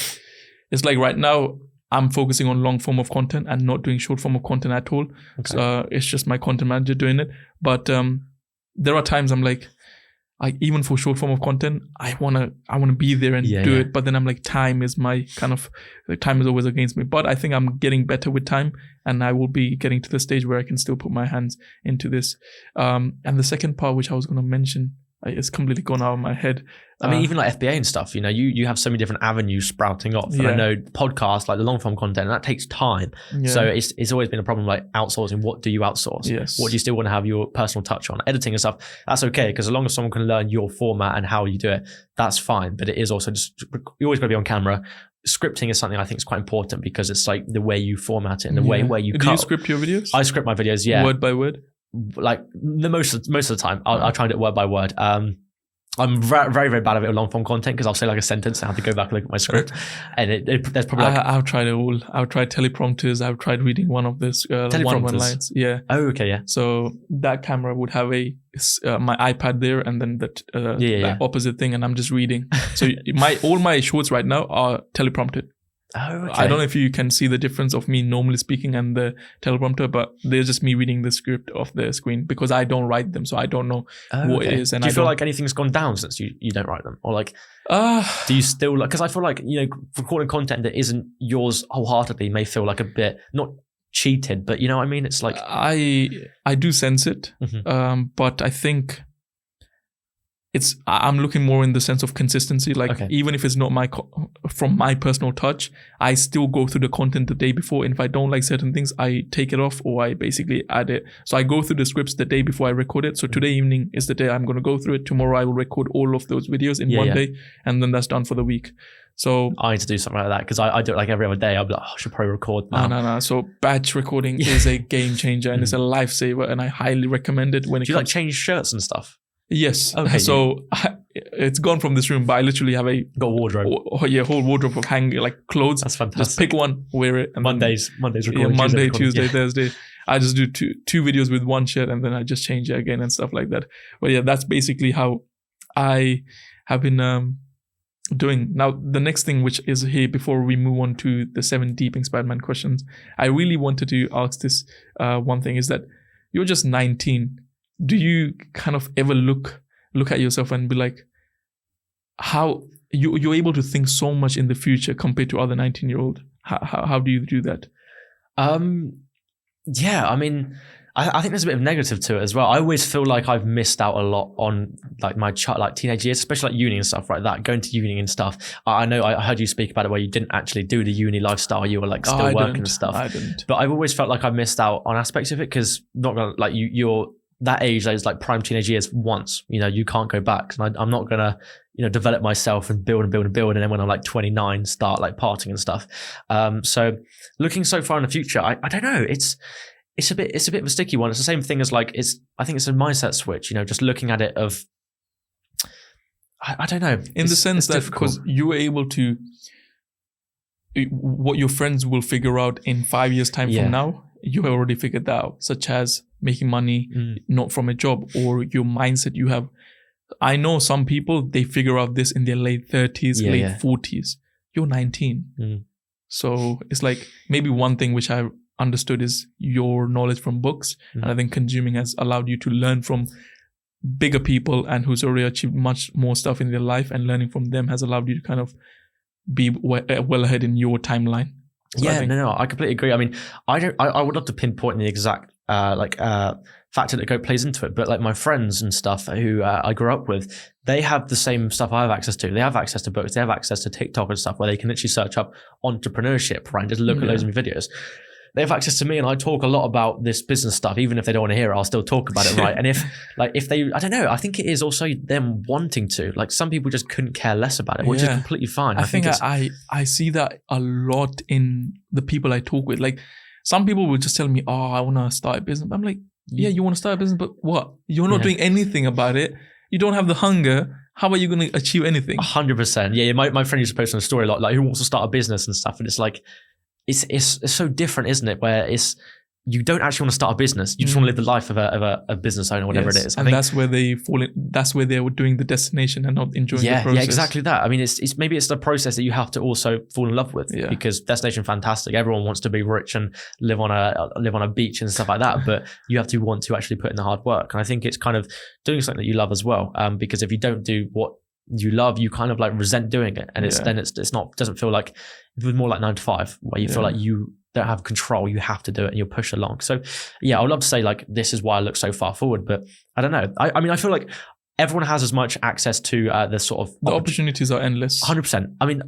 S2: it's like right now, I'm focusing on long form of content and not doing short form of content at all. Okay. So it's just my content manager doing it. But there are times I'm like, even for short form of content, I wanna be there and do it. But then I'm like, time is always against me. But I think I'm getting better with time, and I will be getting to the stage where I can still put my hands into this. And the second part, which I was gonna mention, it's completely gone out of my head.
S1: Even like FBA and stuff, you have so many different avenues sprouting off. And I know podcasts, like the long form content, and that takes time. So it's always been a problem, like outsourcing. What do you outsource?
S2: Yes.
S1: What do you still want to have your personal touch on? Editing and stuff, that's okay, because as long as someone can learn your format and how you do it, that's fine. But it is also just, you always got to be on camera. Scripting is something I think is quite important, because it's like the way you format it and the way where you cut.
S2: Do you script your videos?
S1: I script my videos, word
S2: by word.
S1: Like most of the time, I'll try and do it word by word. I'm very, very bad at it with long form content, because I'll say like a sentence and I have to go back and look at my script. And there's probably
S2: I've tried it all. I've tried teleprompters. I've tried reading one of this one lines. Yeah.
S1: Oh, okay, yeah.
S2: So that camera would have my iPad there, and then the opposite thing, and I'm just reading. So all my shorts right now are teleprompted.
S1: Oh, okay.
S2: I don't know if you can see the difference of me normally speaking and the teleprompter, but there's just me reading the script off the screen, because I don't write them, so I don't know what it is. And
S1: do you feel like anything's gone down since you don't write them, or like do you still like? Because I feel like recording content that isn't yours wholeheartedly may feel like a bit not cheated, but you know what I mean. It's like
S2: I do sense it, but I think I'm looking more in the sense of consistency. Like even if it's not from my personal touch, I still go through the content the day before. And if I don't like certain things, I take it off, or I basically add it. So I go through the scripts the day before I record it. So today evening is the day I'm going to go through it. Tomorrow I will record all of those videos in one day, and then that's done for the week. So
S1: I need to do something like that, because I do it like every other day. I'll be like, I should probably record now.
S2: No. So batch recording is a game changer, and it's a lifesaver, and I highly recommend it.
S1: Do you like change shirts and stuff?
S2: Yes. Okay. So it's gone from this room, but I literally have
S1: got a wardrobe.
S2: Whole wardrobe of hanging like clothes.
S1: That's fantastic.
S2: Just pick one, wear it. And
S1: Mondays recording.
S2: Monday, Tuesday, Thursday. I just do two videos with one shirt, and then I just change it again and stuff like that. But yeah, that's basically how I have been doing. Now, the next thing, which is here before we move on to the 7 deep Inspired Man questions, I really wanted to ask this one thing, is that you're just 19. Do you kind of ever look at yourself and be like, how you're able to think so much in the future compared to other 19-year-old? How do you do that?
S1: Yeah, I mean, I think there's a bit of negative to it as well. I always feel like I've missed out a lot on like my teenage years, especially like uni and stuff like that, going to uni and stuff. I know I heard you speak about it where you didn't actually do the uni lifestyle. You were like still working and stuff.
S2: I didn't.
S1: But I've always felt like I missed out on aspects of it, because not gonna like you're that age, that is like prime teenage years once, you can't go back. And I'm not going to, develop myself and build. And then when I'm like 29, start like partying and stuff. So looking so far in the future, I don't know. It's a bit of a sticky one. It's the same thing as like, I think it's a mindset switch, just looking at it of, I don't know.
S2: In the sense that because you were able to, what your friends will figure out in 5 years time from now, you have already figured that out, such as making money not from a job, or your mindset you have. I know some people, they figure out this in their late 30s, late 40s. You're 19. So it's like maybe one thing which I understood is your knowledge from books. And I think consuming has allowed you to learn from bigger people and who's already achieved much more stuff in their life, and learning from them has allowed you to kind of be well ahead in your timeline. So
S1: I completely agree. I mean, I would love to pinpoint the exact factor that plays into it, but like my friends and stuff who I grew up with, they have the same stuff I have access to. They have access to books, they have access to TikTok and stuff where they can literally search up entrepreneurship, right, and just look at loads of videos. They have access to me, and I talk a lot about this business stuff. Even if they don't want to hear it, I'll still talk about it, right? And if they, I don't know, I think it is also them wanting to. Like, some people just couldn't care less about it, which is completely fine.
S2: I think I see that a lot in the people I talk with. Like, some people will just tell me, "Oh, I want to start a business." I'm like, "Yeah, you want to start a business, but what? You're not doing anything about it. You don't have the hunger. How are you going to achieve anything?"
S1: 100%. Yeah, my friend used to post on a story like who wants to start a business and stuff, and it's like, it's so different, isn't it? Where you don't actually want to start a business. You just want to live the life of a business owner, whatever it is.
S2: I think that's where they fall in. That's where they were doing the destination and not enjoying the process.
S1: Yeah, exactly that. I mean, it's maybe it's the process that you have to also fall in love with, because destination fantastic. Everyone wants to be rich and live on a beach and stuff like that, but you have to want to actually put in the hard work. And I think it's kind of doing something that you love as well. Because if you don't do what you love, you kind of like resent doing it, and it's doesn't feel like, it was more like 9 to 5 where you feel like you don't have control, you have to do it and you'll push along. So I would love to say like this is why I look so far forward, but I don't know. I mean, I feel like everyone has as much access to the sort of
S2: the opportunities are endless.
S1: 100%. I mean,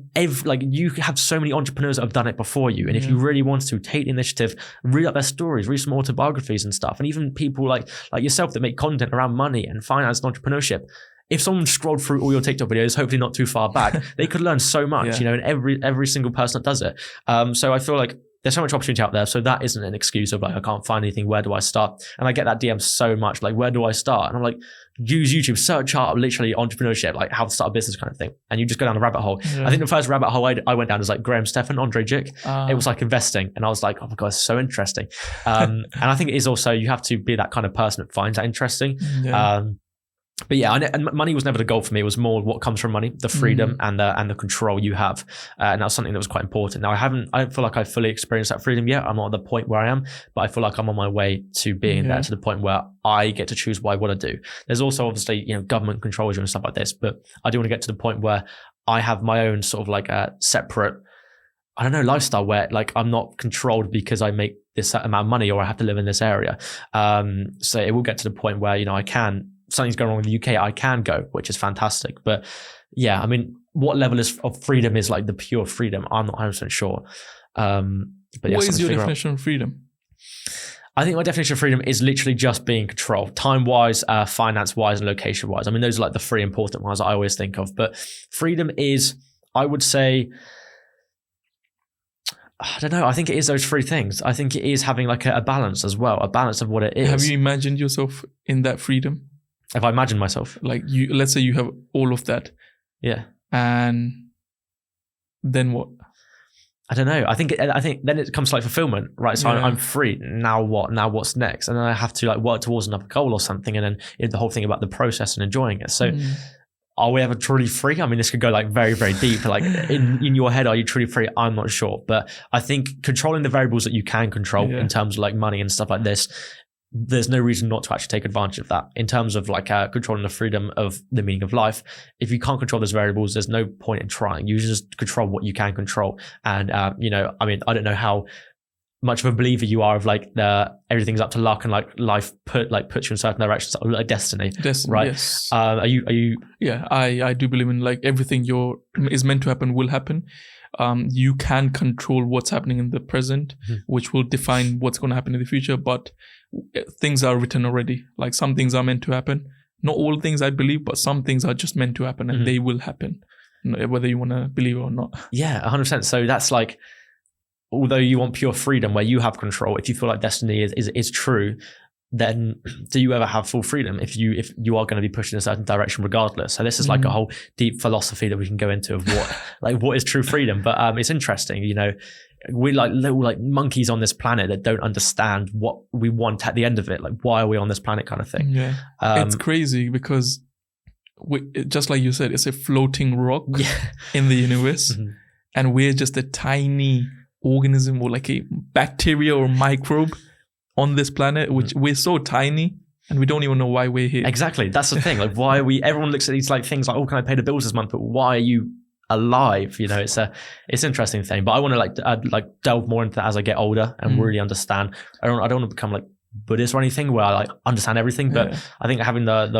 S1: you have so many entrepreneurs that have done it before you, and if you really want to take the initiative, read up their stories, read some autobiographies and stuff, and even people like yourself that make content around money and finance and entrepreneurship. If someone scrolled through all your TikTok videos, hopefully not too far back, they could learn so much, and every single person that does it. So I feel like there's so much opportunity out there. So that isn't an excuse of like, I can't find anything. Where do I start? And I get that DM so much, like, where do I start? And I'm like, use YouTube, search up literally entrepreneurship, like how to start a business kind of thing. And you just go down the rabbit hole. I think the first rabbit hole I went down was like Graham Stephan, Andre Jick. It was like investing. And I was like, oh my God, it's so interesting. And I think it is also, you have to be that kind of person that finds that interesting. But and money was never the goal for me. It was more what comes from money, the freedom and the control you have. And that's something that was quite important. Now, I don't feel like I fully experienced that freedom yet. I'm not at the point where I am, but I feel like I'm on my way to being there, to the point where I get to choose what I want to do. There's also obviously, government controls you and stuff like this, but I do want to get to the point where I have my own sort of like a separate, I don't know, lifestyle where like I'm not controlled because I make this amount of money or I have to live in this area. So it will get to the point where, something's going wrong with the UK, I can go, which is fantastic. But I mean, what level of freedom is like the pure freedom? I'm not 100% sure. But
S2: what is your definition of freedom?
S1: I think my definition of freedom is literally just being in control, time-wise, finance-wise, and location-wise. I mean, those are like the 3 important ones I always think of. But freedom is, I would say, I don't know. I think it is those 3 things. I think it is having like a balance as well, a balance of what it is.
S2: Have you imagined yourself in that freedom?
S1: If I imagine myself,
S2: like let's say you have all of that, and then what?
S1: I don't know. I think then it comes to like fulfillment, right? So I'm free. Now what? Now what's next? And then I have to like work towards another goal or something, and then the whole thing about the process and enjoying it. So, are we ever truly free? I mean, this could go like very, very deep. Like in your head, are you truly free? I'm not sure, but I think controlling the variables that you can control in terms of like money and stuff like this. There's no reason not to actually take advantage of that in terms of like controlling the freedom of the meaning of life. If you can't control those variables, there's no point in trying. You just control what you can control. And, I mean, I don't know how much of a believer you are of like everything's up to luck and like life puts you in certain directions, like destiny, right? Yes. Are you?
S2: Yeah, I do believe in like everything is meant to happen will happen. You can control what's happening in the present, which will define what's going to happen in the future. But things are written already. Like some things are meant to happen. Not all things I believe, but some things are just meant to happen and they will happen, whether you want to believe it or not.
S1: Yeah, 100%. So that's like, although you want pure freedom where you have control, if you feel like destiny is true, then do you ever have full freedom if you are going to be pushed in a certain direction regardless? So this is like a whole deep philosophy that we can go into of what is true freedom. But it's interesting, we're like little like monkeys on this planet that don't understand what we want at the end of it. Like, why are we on this planet kind of thing? Yeah,
S2: it's crazy because just like you said, it's a floating rock in the universe, and we're just a tiny organism or like a bacteria or microbe on this planet, which we're so tiny and we don't even know why we're here.
S1: Exactly. That's the thing. Like, why are we? Everyone looks at these like things like, oh, can I pay the bills this month? But why are you alive? You know, it's an interesting thing. But I want to like delve more into that as I get older and really understand. I don't want to become like Buddhist or anything where I like understand everything. But I think having the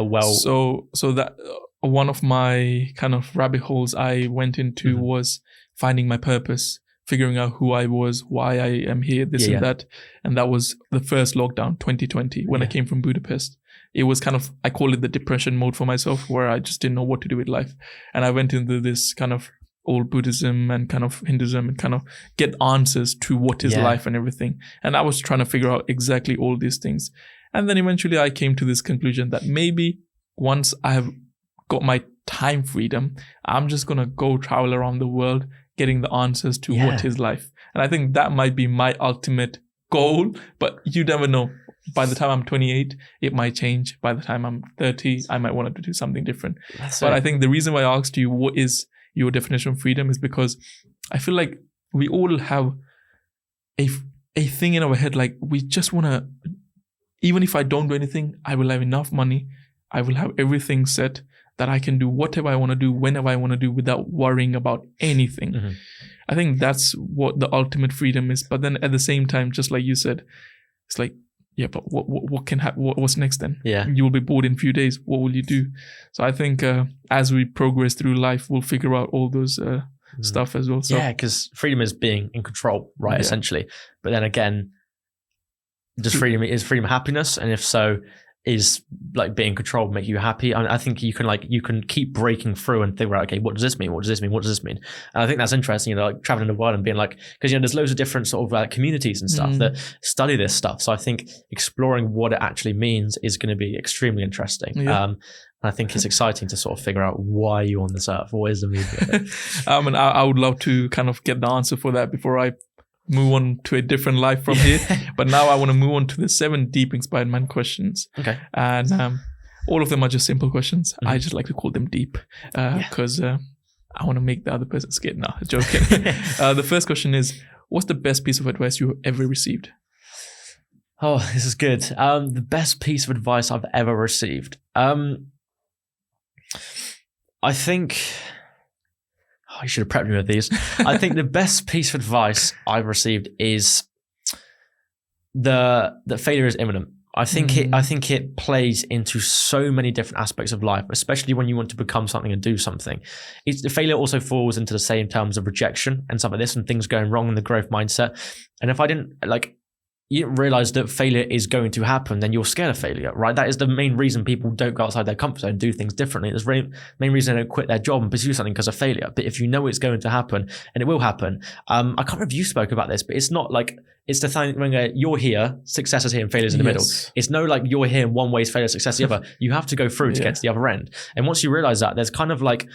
S2: so that one of my kind of rabbit holes I went into was finding my purpose, figuring out who I was, why I am here, this and that. And that was the first lockdown, 2020, when I came from Budapest. It was kind of, I call it the depression mode for myself, where I just didn't know what to do with life. And I went into this kind of old Buddhism and kind of Hinduism and kind of get answers to what is life and everything. And I was trying to figure out exactly all these things. And then eventually I came to this conclusion that maybe once I have got my time freedom, I'm just going to go travel around the world getting the answers to what is life. And I think that might be my ultimate goal, but you never know. By the time I'm 28, it might change. By the time I'm 30, I might want to do something different. But I think the reason why I asked you what is your definition of freedom is because I feel like we all have a thing in our head, like we just want to, even if I don't do anything, I will have enough money, I will have everything set that I can do whatever I want to do, whenever I want to do, without worrying about anything. I think that's what the ultimate freedom is. But then at the same time, just like you said, it's like, yeah, but what can happen? What's next then?
S1: Yeah,
S2: you will be bored in a few days. What will you do? So I think as we progress through life, we'll figure out all those stuff as well. So,
S1: yeah, because freedom is being in control, right? Essentially. But then again, is freedom happiness? And if so, is like being controlled make you happy? I think you can keep breaking through and figure out, okay, what does this mean? What does this mean? What does this mean? And I think that's interesting, like traveling the world and being like, because there's loads of different sort of communities and stuff that study this stuff. So I think exploring what it actually means is going to be extremely interesting. And I think it's exciting to sort of figure out why you're on this earth. What is the meaning of it?
S2: And I would love to kind of get the answer for that before I move on to a different life from here. But now I want to move on to the 7 deep inspired man questions. Okay. And all of them are just simple questions. I just like to call them deep because I want to make the other person scared. No, joking. The first question is, what's the best piece of advice you ever received?
S1: Oh, this is good. The best piece of advice I've ever received. I think... I should have prepped me with these. I think the best piece of advice I've received is that failure is imminent. I think it plays into so many different aspects of life, especially when you want to become something and do something. The failure also falls into the same terms of rejection and stuff like this, and things going wrong in the growth mindset. And if you didn't realize that failure is going to happen, then you're scared of failure, right? That is the main reason people don't go outside their comfort zone and do things differently. It's the main reason they don't quit their job and pursue something because of failure. But if you know it's going to happen, and it will happen, I can't remember if you spoke about this, but it's not like, it's the thing when you're here, success is here and failure is in the middle. It's no like you're here in one way, failure, success the other. You have to go through to get to the other end. And once you realize that, there's kind of like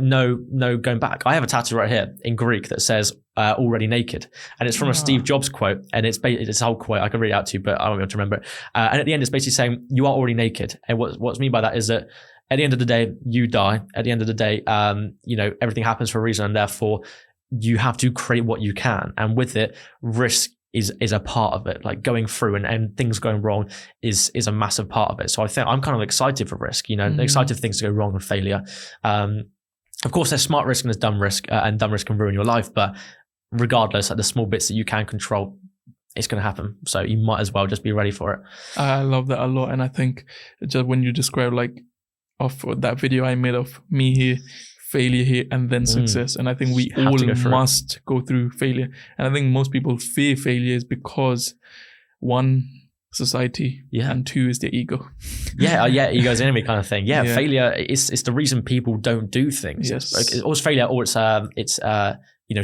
S1: no going back. I have a tattoo right here in Greek that says already naked, and it's from a Steve Jobs quote, and it's a whole quote. I can read it out to you, but I won't be able to remember it. And at the end, it's basically saying you are already naked. And what's mean by that is that at the end of the day, you die. At the end of the day, everything happens for a reason, and therefore you have to create what you can. And with it, risk is a part of it. Like going through and things going wrong is a massive part of it. So I think I'm kind of excited for risk, excited for things to go wrong and failure. Of course, there's smart risk and there's dumb risk, and dumb risk can ruin your life. But regardless, like the small bits that you can control, it's going to happen. So you might as well just be ready for it. I
S2: love that a lot. And I think just when you describe of that video I made of me here, failure here, and then success. And I think we all must go through failure. And I think most people fear failure is because 1, society, and 2 is their ego. Ego's enemy kind of thing. Failure is the reason people don't do things. It's always failure, or it's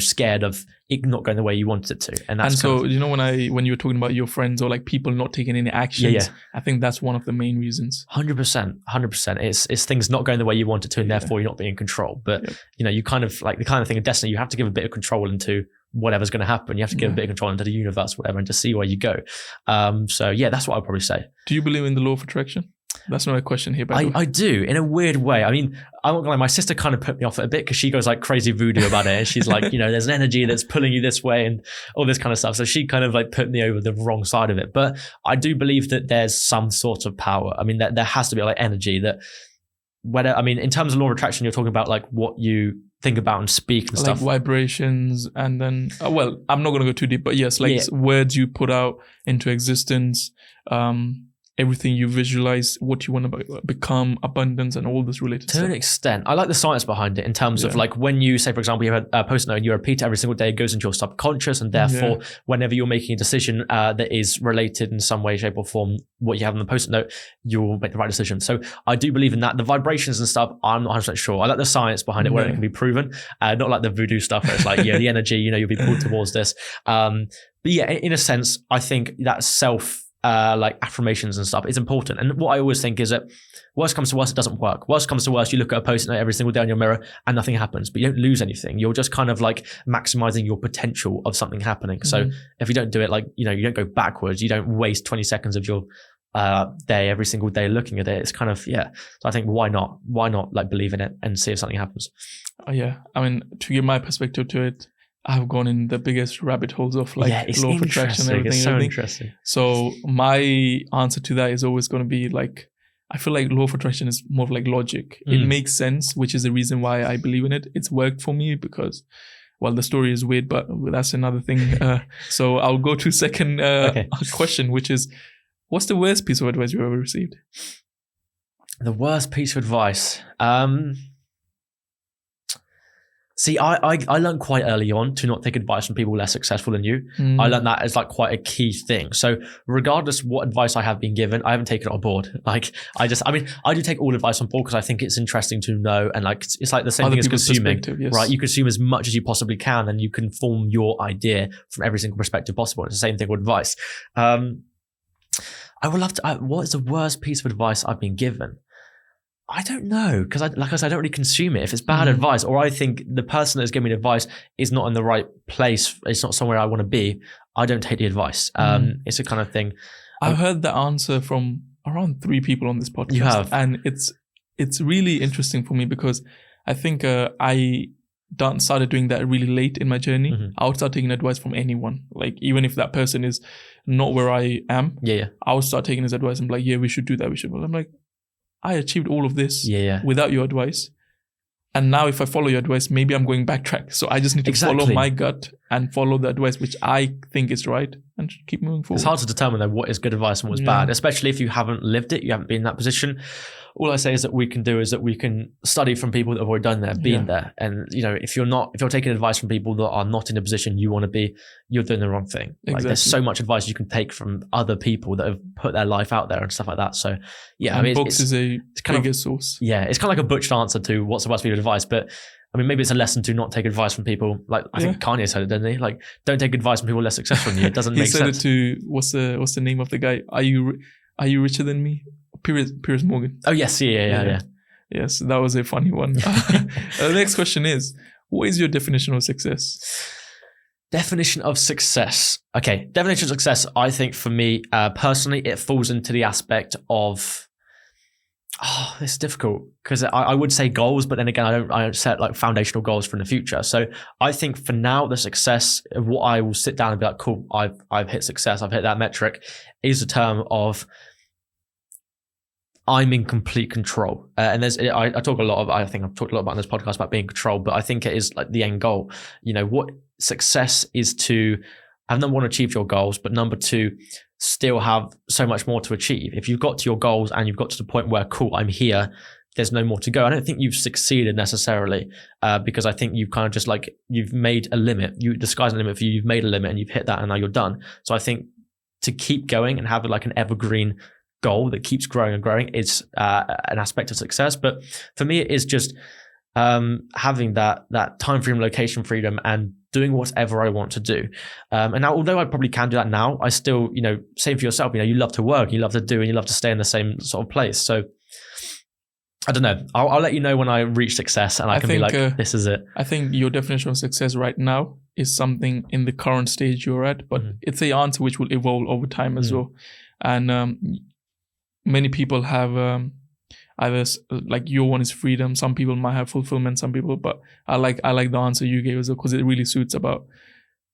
S2: scared of it not going the way you wanted it to. And so when you were talking about your friends or like people not taking any actions, I think that's one of the main reasons. 100%. It's things not going the way you want it to, and therefore you're not being in control. But you kind of like the kind of thing of destiny, you have to give a bit of control into whatever's going to happen. You have to give a bit of control into the universe, whatever, and to see where you go. That's what I'd probably say. Do you believe in the law of attraction? That's not a question here, by the way.
S1: I do, in a weird way. I mean, I'm not gonna lie, my sister kind of put me off it a bit because she goes like crazy voodoo about it. And she's like, there's an energy that's pulling you this way and all this kind of stuff. So she kind of like put me over the wrong side of it. But I do believe that there's some sort of power. I mean, there has to be like energy that, in terms of law of attraction, you're talking about like what you think about and speak and stuff.
S2: Like vibrations, and then, I'm not going to go too deep, but yes, words you put out into existence, everything you visualize, what you want to become, abundance, and all this related stuff.
S1: To an extent, I like the science behind it in terms of like when you say, for example, you have a post-it note and you repeat it every single day, it goes into your subconscious, and therefore, whenever you're making a decision that is related in some way, shape, or form, what you have on the post-it note, you'll make the right decision. So I do believe in that. The vibrations and stuff, I'm not 100% sure. I like the science behind it where it can be proven, not like the voodoo stuff where it's like, the energy, you'll be pulled towards this. But yeah, in a sense, I think that like affirmations and stuff is important. And what I always think is that worst comes to worst, it doesn't work. Worst comes to worst, you look at a post-it note every single day on your mirror and nothing happens, but you don't lose anything. You're just kind of like maximizing your potential of something happening. So if you don't do it, like, you don't go backwards, you don't waste 20 seconds of your day every single day looking at it. It's kind of, so I think why not like believe in it and see if something happens.
S2: I mean, to give my perspective to it, I've gone in the biggest rabbit holes of like law of attraction and everything.
S1: It's so interesting.
S2: So my answer to that is always going to be like, I feel like law of attraction is more of like logic. It makes sense, which is the reason why I believe in it. It's worked for me because, the story is weird, but that's another thing. So I'll go to second question, which is, what's the worst piece of advice you ever received?
S1: The worst piece of advice. See, I learned quite early on to not take advice from people less successful than you. I learned that as like quite a key thing. So regardless what advice I have been given, I haven't taken it on board. Like I do take all advice on board because I think it's interesting to know. And like, it's like the same thing as consuming, right? You consume as much as you possibly can and you can form your idea from every single perspective possible. It's the same thing with advice. I would love to, what is the worst piece of advice I've been given? I don't know, because like I said, I don't really consume it. If it's bad advice, or I think the person that's giving me advice is not in the right place, it's not somewhere I want to be, I don't take the advice. It's a kind of thing.
S2: I've heard the answer from around 3 people on this podcast.
S1: You have.
S2: And it's really interesting for me because I think I started doing that really late in my journey. I would start taking advice from anyone. Like even if that person is not where I am, I would start taking his advice and be like, we should do that. Well, I'm like, I achieved all of this without your advice. And now if I follow your advice, maybe I'm going backtrack. So I just need to follow my gut and follow the advice which I think is right and keep moving forward.
S1: It's hard to determine though what is good advice and what's bad, especially if you haven't lived it, you haven't been in that position. All I say is that we can do is that we can study from people that have already done that, been there. And if you're taking advice from people that are not in a position you want to be, you're doing the wrong thing. Like there's so much advice you can take from other people that have put their life out there and stuff like that. So
S2: books is a bigger source.
S1: Yeah, it's kind of like a butched answer to what's the worst piece of advice, but I mean, maybe it's a lesson to not take advice from people. Like I think Kanye said it, didn't he? Like, don't take advice from people less successful than you. It doesn't make sense.
S2: He said it to what's the name of the guy? Are you richer than me? Piers Morgan.
S1: Oh yes, yeah.
S2: Yes, that was a funny one. The next question is, what is your definition of success?
S1: Definition of success. Okay, definition of success. I think for me personally, it falls into the aspect of. Oh, it's difficult because I would say goals, but then again, I don't set like foundational goals for in the future. So I think for now, the success of what I will sit down and be like, cool, I've hit success, I've hit that metric, is a term of I'm in complete control. And I talk a lot I think I've talked a lot about in this podcast about being in control, but I think it is like the end goal. What success is to have number 1, achieve your goals, but number 2, still have so much more to achieve. If you've got to your goals and you've got to the point where, cool, I'm here, there's no more to go. I don't think you've succeeded necessarily because I think you've kind of just like, you've made a limit. You disguise a limit for you, you've made a limit and you've hit that and now you're done. So I think to keep going and have like an evergreen goal that keeps growing and growing is an aspect of success. But for me, it is just having that time freedom, location freedom, and doing whatever I want to do. And now, although I probably can do that now, I still, same for yourself, you love to work, you love to do, and you love to stay in the same sort of place. So I don't know. I'll let you know when I reach success and I can think, be like, this is it.
S2: I think your definition of success right now is something in the current stage you're at, but it's the answer which will evolve over time as well. And many people have either like your one is freedom. Some people might have fulfillment. Some people, but I like the answer you gave as well, because it really suits about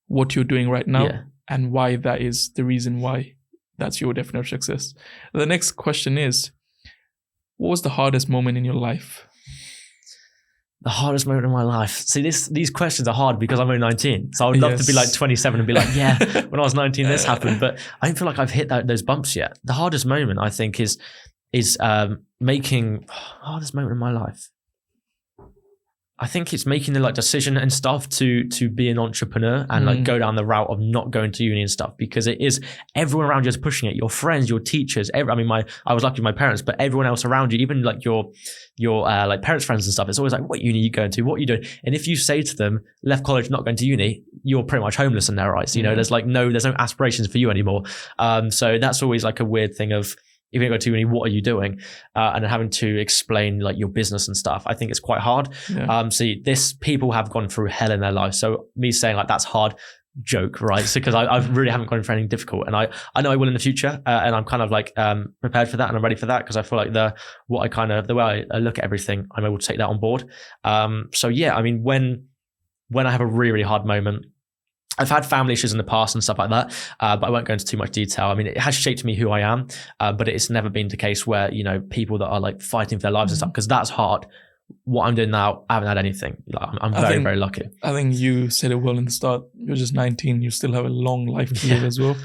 S2: what you're doing right now and why that is the reason why that's your definition of success. The next question is, what was the hardest moment in your life?
S1: The hardest moment in my life. See, these questions are hard because I'm only 19. So I would love to be like 27 and be like, yeah, when I was 19, this happened. But I don't feel like I've hit those bumps yet. The hardest moment, I think, is making hardest moment in my life. I think it's making the decision and stuff to be an entrepreneur and go down the route of not going to uni and stuff, because it is everyone around you is pushing it. Your friends, your teachers, I was lucky with my parents, but everyone else around you, even like your parents' friends and stuff, it's always like, what uni are you going to? What are you doing? And if you say to them, left college, not going to uni, you're pretty much homeless in their eyes. You know, there's no aspirations for you anymore. So that's always like a weird thing of, if you go to uni, what are you doing? And having to explain like your business and stuff, I think it's quite hard. People have gone through hell in their life. So me saying like that's hard, joke, right? So because I really haven't gone through anything difficult, and I know I will in the future, and I'm kind of like prepared for that, and I'm ready for that, because I feel like the way I look at everything, I'm able to take that on board. So yeah, I mean, when I have a really, really hard moment, I've had family issues in the past and stuff like that, but I won't go into too much detail. I mean, it has shaped me who I am, but it's never been the case where, you know, people that are like fighting for their lives and stuff, because that's hard. What I'm doing now, I haven't had anything. Like, I'm very, very lucky.
S2: I think you said it well in the start. You're just 19. You still have a long life to live as well.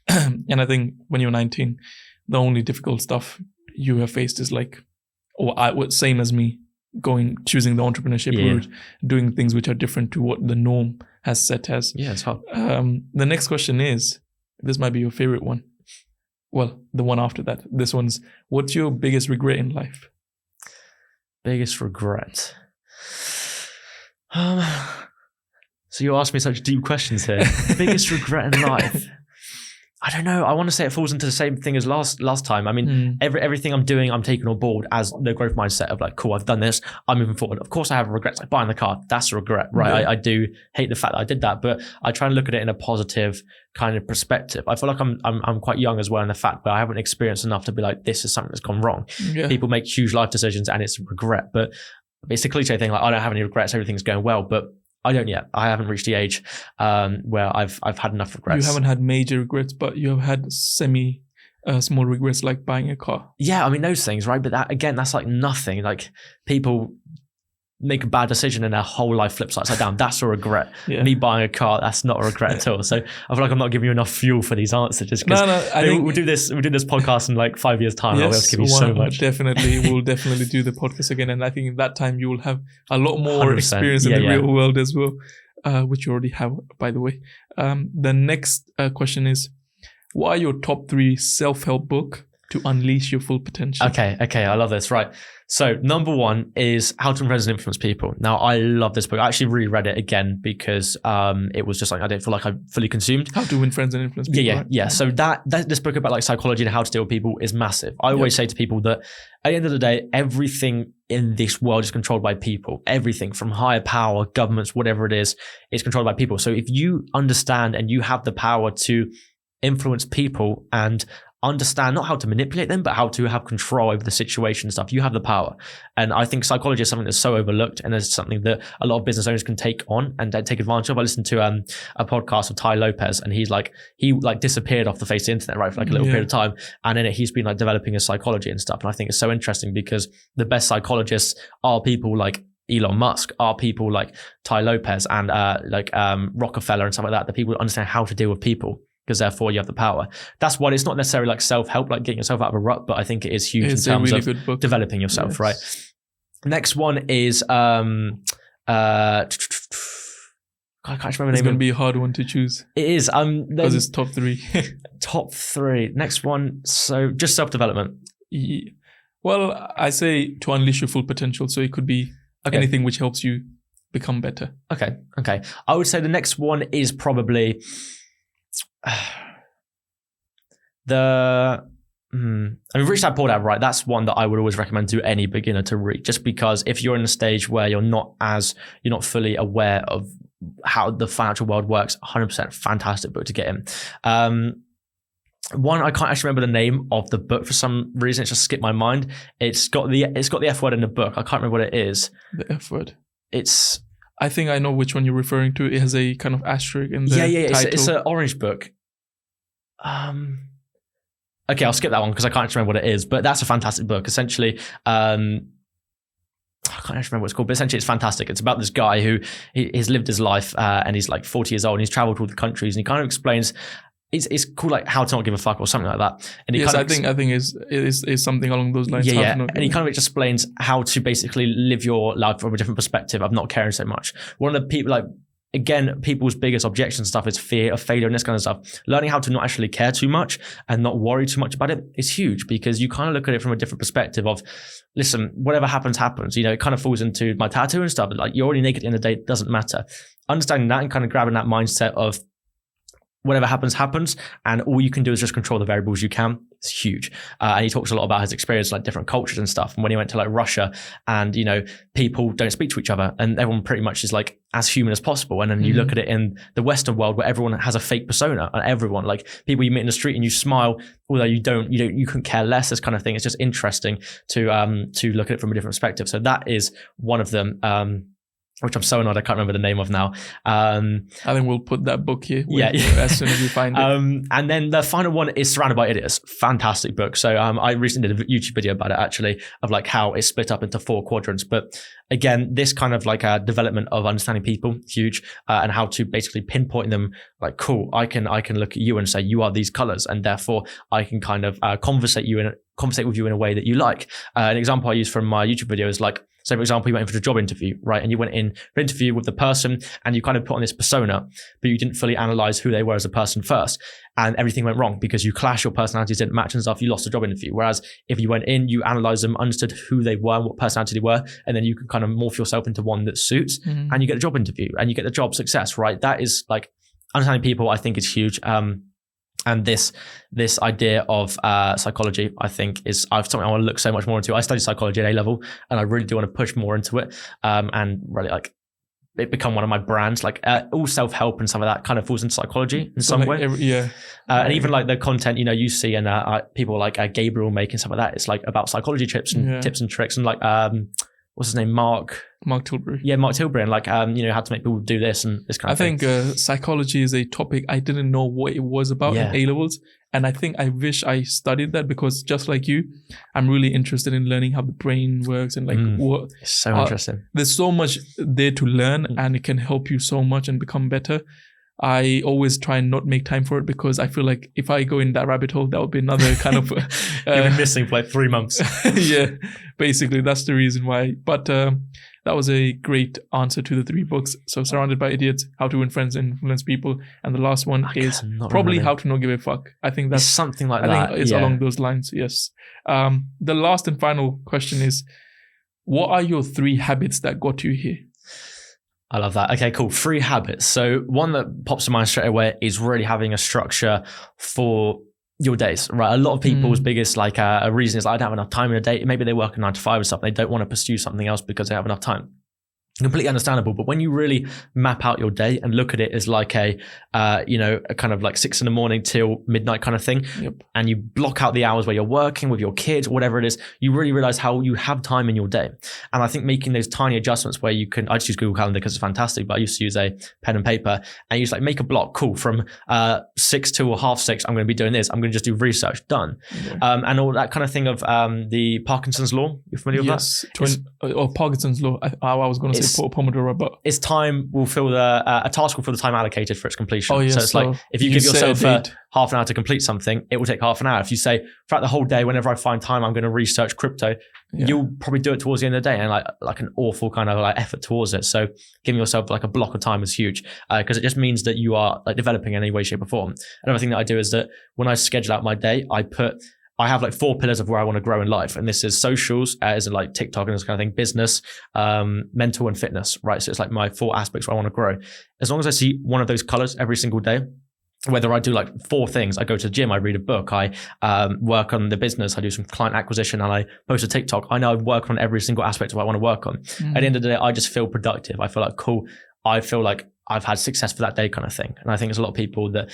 S2: And I think when you're 19, the only difficult stuff you have faced is like, same as me, choosing the entrepreneurship route, doing things which are different to what the norm has set as.
S1: Yeah, it's hard.
S2: The next question is, this might be your favorite one. Well, the one after that. This one's, what's your biggest regret in life?
S1: Biggest regret. So you asked me such deep questions here. Biggest regret in life. I don't know. I want to say it falls into the same thing as last time. I mean, everything I'm doing, I'm taking on board as the growth mindset of like, cool, I've done this, I'm moving forward. Of course, I have regrets, like buying the car. That's a regret, right? I do hate the fact that I did that, but I try and look at it in a positive kind of perspective. I feel like I'm quite young as well in the fact where I haven't experienced enough to be like, this is something that's gone wrong. Yeah. People make huge life decisions and it's a regret, but it's a cliche thing. Like, I don't have any regrets. Everything's going well, but I don't yet. I haven't reached the age where I've had enough regrets.
S2: You haven't had major regrets, but you have had small regrets, like buying a car.
S1: Yeah, I mean those things, right? But that, again, that's like nothing. Like, people make a bad decision and their whole life flips upside down. That's a regret. Yeah. Me buying a car, that's not a regret at all. So I feel like I'm not giving you enough fuel for these answers, just because we'll do this podcast in like 5 years' time. Yes, I'll be able to give you so much.
S2: We'll definitely do the podcast again, and I think at that time you will have a lot more experience in the real world as well, which you already have, by the way. The next question is, what are your top 3 self-help book to unleash your full potential? Okay, I love this. Right. So number 1 is How to Influence and Influence People. Now, I love this book. I actually reread it again because it was just like, I didn't feel like I fully consumed. How to Win Friends and Influence People.
S1: Yeah. So this book about like psychology and how to deal with people is massive. I always say to people that at the end of the day, everything in this world is controlled by people. Everything from higher power, governments, whatever it is controlled by people. So if you understand and you have the power to influence people and understand not how to manipulate them, but how to have control over the situation and stuff, you have the power. And I think psychology is something that's so overlooked, and is something that a lot of business owners can take on and take advantage of. I listened to a podcast of Ty Lopez, and he disappeared off the face of the internet, right, for like a little period of time, and in it he's been like developing his psychology and stuff. And I think it's so interesting because the best psychologists are people like Elon Musk, are people like Ty Lopez and Rockefeller and stuff like that. The people who understand how to deal with people, because therefore you have the power. That's why it's not necessarily like self-help, like getting yourself out of a rut, but I think it is huge in terms of developing yourself, right? Next one is, I can't remember the name.
S2: It's going to be a hard one to choose.
S1: It is.
S2: Because it's top 3.
S1: Top 3. Next one, so just self-development.
S2: Yeah. Well, I say to unleash your full potential, so it could be anything which helps you become better. Okay. I would say the next one is probably...
S1: Rich Dad Poor Dad, right? That's one that I would always recommend to any beginner to read, just because if you're in a stage where you're not fully aware of how the financial world works, 100% fantastic book to get in. One, I can't actually remember the name of the book for some reason. It just skipped my mind. It's got the F word in the book. I can't remember what it is.
S2: The F word.
S1: I
S2: think I know which one you're referring to. It has a kind of asterisk in the title.
S1: It's an orange book. Okay, I'll skip that one because I can't actually remember what it is. But that's a fantastic book. Essentially, I can't actually remember what it's called, but essentially it's fantastic. It's about this guy who he's lived his life and he's like 40 years old and he's traveled to all the countries and he kind of explains. It's called like How to Not Give a Fuck or something like that. And he
S2: I think is something along those lines.
S1: Yeah. And he kind of explains how to basically live your life from a different perspective of not caring so much. One of the people, like, again, people's biggest objections and stuff is fear of failure and this kind of stuff. Learning how to not actually care too much and not worry too much about it is huge because you kind of look at it from a different perspective of, listen, whatever happens, happens. You know, it kind of falls into my tattoo and stuff. But like, you're already naked at the end of the day, it doesn't matter. Understanding that and kind of grabbing that mindset of, whatever happens, happens, and all you can do is just control the variables you can. It's huge. And he talks a lot about his experience, like different cultures and stuff. And when he went to like Russia and, you know, people don't speak to each other and everyone pretty much is like as human as possible. And then you look at it in the Western world where everyone has a fake persona and everyone, like people you meet in the street and you smile, although you couldn't care less, this kind of thing. It's just interesting to look at it from a different perspective. So that is one of them. Which I'm so annoyed I can't remember the name of now.
S2: I think we'll put that book here as soon as we find it.
S1: And then the final one is Surrounded by Idiots. Fantastic book. So I recently did a YouTube video about it actually, of like how it's split up into 4 quadrants. But again, this kind of like a development of understanding people, huge, and how to basically pinpoint them. Like, cool, I can look at you and say you are these colors, and therefore I can kind of conversate with you in a way that you like. An example I use from my YouTube video is like, so for example, you went in for a job interview, right? And you went in for an interview with the person and you kind of put on this persona, but you didn't fully analyze who they were as a person first. And everything went wrong because you clashed, your personalities didn't match and stuff, you lost the job interview. Whereas if you went in, you analyzed them, understood who they were and what personality they were, and then you can kind of morph yourself into one that suits and you get a job interview and you get the job success, right? That is like, understanding people, I think is huge. And this idea of psychology, I think, is something I want to look so much more into. I studied psychology at A level, and I really do want to push more into it, and really like it become one of my brands. Like all self-help and some of that kind of falls into psychology in some way. And even like the content, you know, you see and people like Gabriel making stuff like that. It's like about psychology tips and tricks, and like what's his name, Mark
S2: Tilbury.
S1: Yeah, Mark Tilbury, and like you know, how to make people do this and this kind of thing.
S2: I think psychology is a topic I didn't know what it was about in A levels, and I think I wish I studied that because just like you, I'm really interested in learning how the brain works and like what.
S1: It's so interesting.
S2: There's so much there to learn, and it can help you so much and become better. I always try and not make time for it because I feel like if I go in that rabbit hole, that would be another kind of...
S1: You've been missing for like 3 months.
S2: Yeah, basically that's the reason why. But that was a great answer to the 3 books. So Surrounded by Idiots, How to Win Friends and Influence People. And the last one is probably How to Not Give a Fuck. I think that's...
S1: It's something like that.
S2: I think it's along those lines, yes. The last and final question is, what are your 3 habits that got you here?
S1: I love that. Okay, cool. 3 habits. So one that pops to mind straight away is really having a structure for your days, right? A lot of people's biggest like a reason is like, I don't have enough time in a day. Maybe they work a 9 to 5 or something. They don't want to pursue something else because they have enough time. Completely understandable. But when you really map out your day and look at it as like a kind of like 6 a.m. till midnight kind of thing, and you block out the hours where you're working with your kids, whatever it is, you really realize how you have time in your day. And I think making those tiny adjustments where you can, I just use Google Calendar because it's fantastic, but I used to use a pen and paper and you just like make a block, cool, from 6 to 5:30, I'm going to be doing this. I'm going to just do research, done. And all that kind of thing of the Parkinson's law. You're familiar with that?
S2: Or Parkinson's law. I was going to say Pomodoro, but
S1: its time will fill a task will fill the time allocated for its completion.
S2: Oh, yes.
S1: So it's like if you give yourself half an hour to complete something, it will take half an hour. If you say throughout the whole day, whenever I find time, I'm going to research crypto, you'll probably do it towards the end of the day, and like an awful kind of like effort towards it. So giving yourself like a block of time is huge because it just means that you are like developing in any way, shape, or form. Another thing that I do is that when I schedule out my day, I have like 4 pillars of where I want to grow in life. And this is socials, as in like TikTok and this kind of thing, business, mental and fitness, right? So it's like my 4 aspects where I want to grow. As long as I see one of those colors every single day, whether I do like 4 things, I go to the gym, I read a book, I work on the business, I do some client acquisition, and I post a TikTok, I know I work on every single aspect of what I want to work on. At the end of the day, I just feel productive. I feel like cool. I feel like I've had success for that day kind of thing. And I think there's a lot of people that,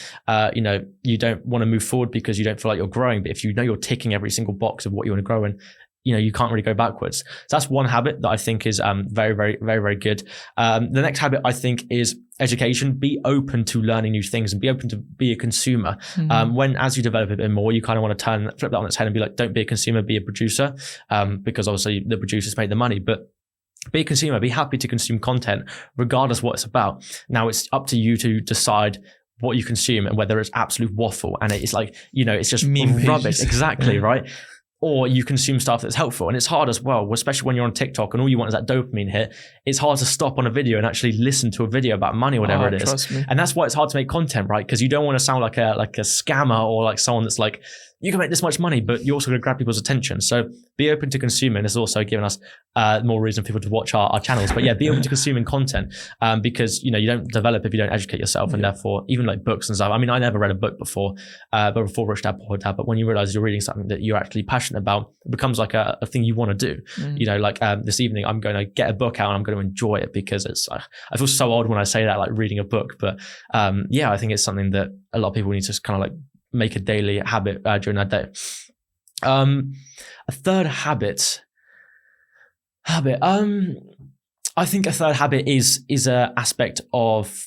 S1: you don't want to move forward because you don't feel like you're growing. But if you know you're ticking every single box of what you want to grow in, you can't really go backwards. So that's one habit that I think is very, very, very, very good. The next habit I think is education. Be open to learning new things and be open to be a consumer. As you develop a bit more, you kind of want to flip that on its head and be like, don't be a consumer, be a producer. Because obviously the producers make the money, but be a consumer, be happy to consume content regardless what it's about. Now it's up to you to decide what you consume and whether it's absolute waffle and it's like, it's just
S2: meme
S1: rubbish.
S2: pages.
S1: Exactly, right? Or you consume stuff that's helpful. And it's hard as well, especially when you're on TikTok and all you want is that dopamine hit. It's hard to stop on a video and actually listen to a video about money or whatever it is.
S2: Trust me.
S1: And that's why it's hard to make content, right? Because you don't want to sound like a scammer or like someone that's like, you can make this much money, but you're also going to grab people's attention. So be open to consuming. It's also given us more reason for people to watch our channels. But yeah, be open to consuming content because, you don't develop if you don't educate yourself. And therefore, even like books and stuff. I mean, I never read a book before, before Rich Dad Poor Dad. But when you realize you're reading something that you're actually passionate about, it becomes like a thing you want to do. This evening, I'm going to get a book out and I'm going to enjoy it because I feel so old when I say that, like reading a book. But I think it's something that a lot of people need to kind of like make a daily habit during that day. A third habit. I think a third habit is a aspect of.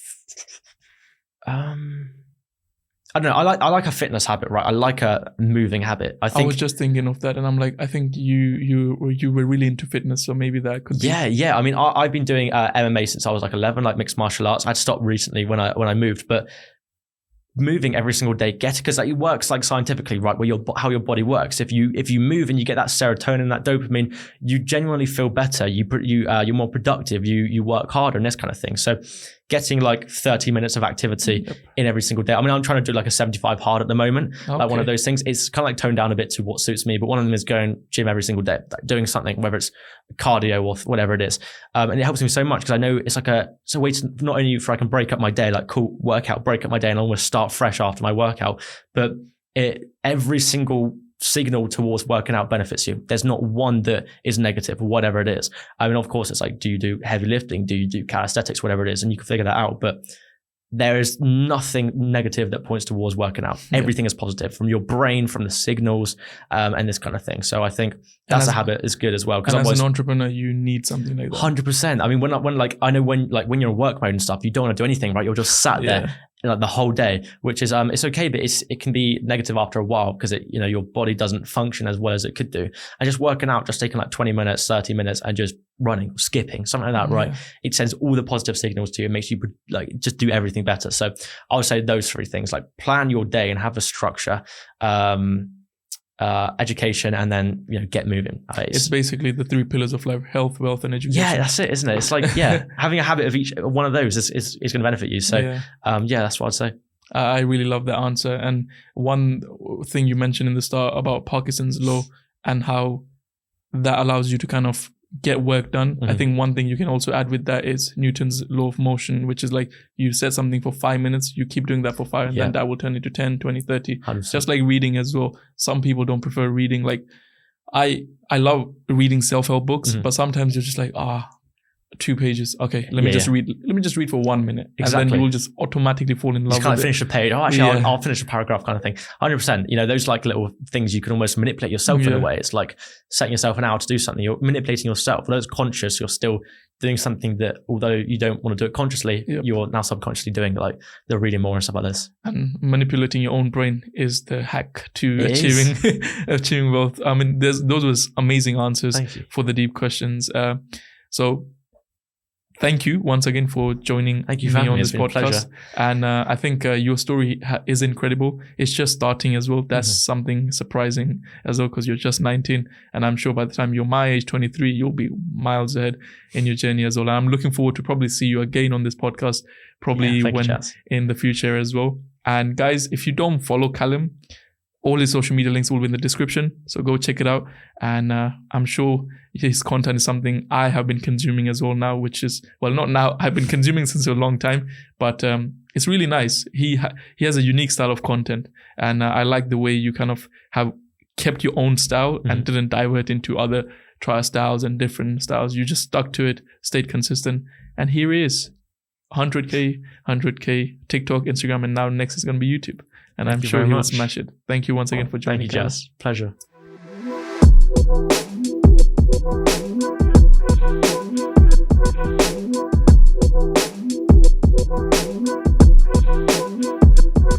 S1: I don't know. I like a fitness habit, right? I like a moving habit. I
S2: was just thinking of that, and I'm like, I think you were really into fitness, so maybe that could be.
S1: Yeah. I mean, I've been doing MMA since I was like 11, like mixed martial arts. I'd stopped recently when I moved, but moving every single day, because it works like scientifically, right? Where how your body works. If you move and you get that serotonin, that dopamine, you genuinely feel better. You're more productive. You work harder and this kind of thing. So getting like 30 minutes of activity in every single day. I mean, I'm trying to do like a 75 hard at the moment, like one of those things. It's kind of like toned down a bit to what suits me, but one of them is going gym every single day, like doing something, whether it's cardio or whatever it is. And it helps me so much because I know it's a way to not only for I can break up my day, like cool workout, break up my day and almost start fresh after my workout, but every single signal towards working out benefits you. There's not one that is negative or whatever it is. I mean, of course, it's like, do you do heavy lifting? Do you do calisthenics? Whatever it is, and you can figure that out. But there is nothing negative that points towards working out. Everything is positive from your brain, from the signals, and this kind of thing. So I think that's a habit is good as well. Because
S2: as an entrepreneur, you need something like that.
S1: 100%. I mean, when you're in work mode and stuff, you don't want to do anything, right? You're just sat there. Like the whole day, which is it's okay, but it can be negative after a while because your body doesn't function as well as it could do. And just working out, just taking like 20 minutes, 30 minutes, and just running, skipping, something like that, right? It sends all the positive signals to you. It makes you like just do everything better. So I would say those three things: like plan your day and have a structure, education, and then get moving.
S2: It's basically the three pillars of life: health, wealth, and education.
S1: Yeah, that's it, isn't it? It's like having a habit of each one of those is going to benefit you. So that's what I'd say.
S2: I really love that answer. And one thing you mentioned in the start about Parkinson's law and how that allows you to kind of get work done. I think one thing you can also add with that is Newton's law of motion, which is like you set something for 5 minutes, you keep doing that for 5, and then that will turn into 10, 20, 30. 100%. Just like reading as well. Some people don't prefer reading. Like I love reading self-help books, but sometimes you're just like, 2 pages. Okay, let me just read. Let me just read for 1 minute, and then you will just automatically fall in love.
S1: You kind of finish a page. I'll finish a paragraph, kind of thing. 100%. Those like little things you can almost manipulate yourself in a way. It's like setting yourself an hour to do something. You're manipulating yourself. Although it's conscious, you're still doing something that, although you don't want to do it consciously, you're now subconsciously doing, like the reading more and stuff like this. And
S2: manipulating your own brain is the hack to achieving wealth. I mean, those was amazing answers for the deep questions. So thank you once again for joining me on this podcast. And I think your story is incredible. It's just starting as well. That's something surprising as well, because you're just 19. And I'm sure by the time you're my age, 23, you'll be miles ahead in your journey as well. And I'm looking forward to probably see you again on this podcast, probably in the future as well. And guys, if you don't follow Callum, all his social media links will be in the description. So go check it out. And I'm sure his content is something I have been consuming as well now, which is, well, not now, I've been consuming since a long time, but it's really nice. He has a unique style of content. And I like the way you kind of have kept your own style and didn't divert into other trial styles and different styles. You just stuck to it, stayed consistent. And here he is. 100K, TikTok, Instagram, and now next is going to be YouTube. And I'm
S1: you
S2: sure
S1: very
S2: he will
S1: much.
S2: smash it. Thank you once again for joining.
S1: Thank you, Jess. Pleasure.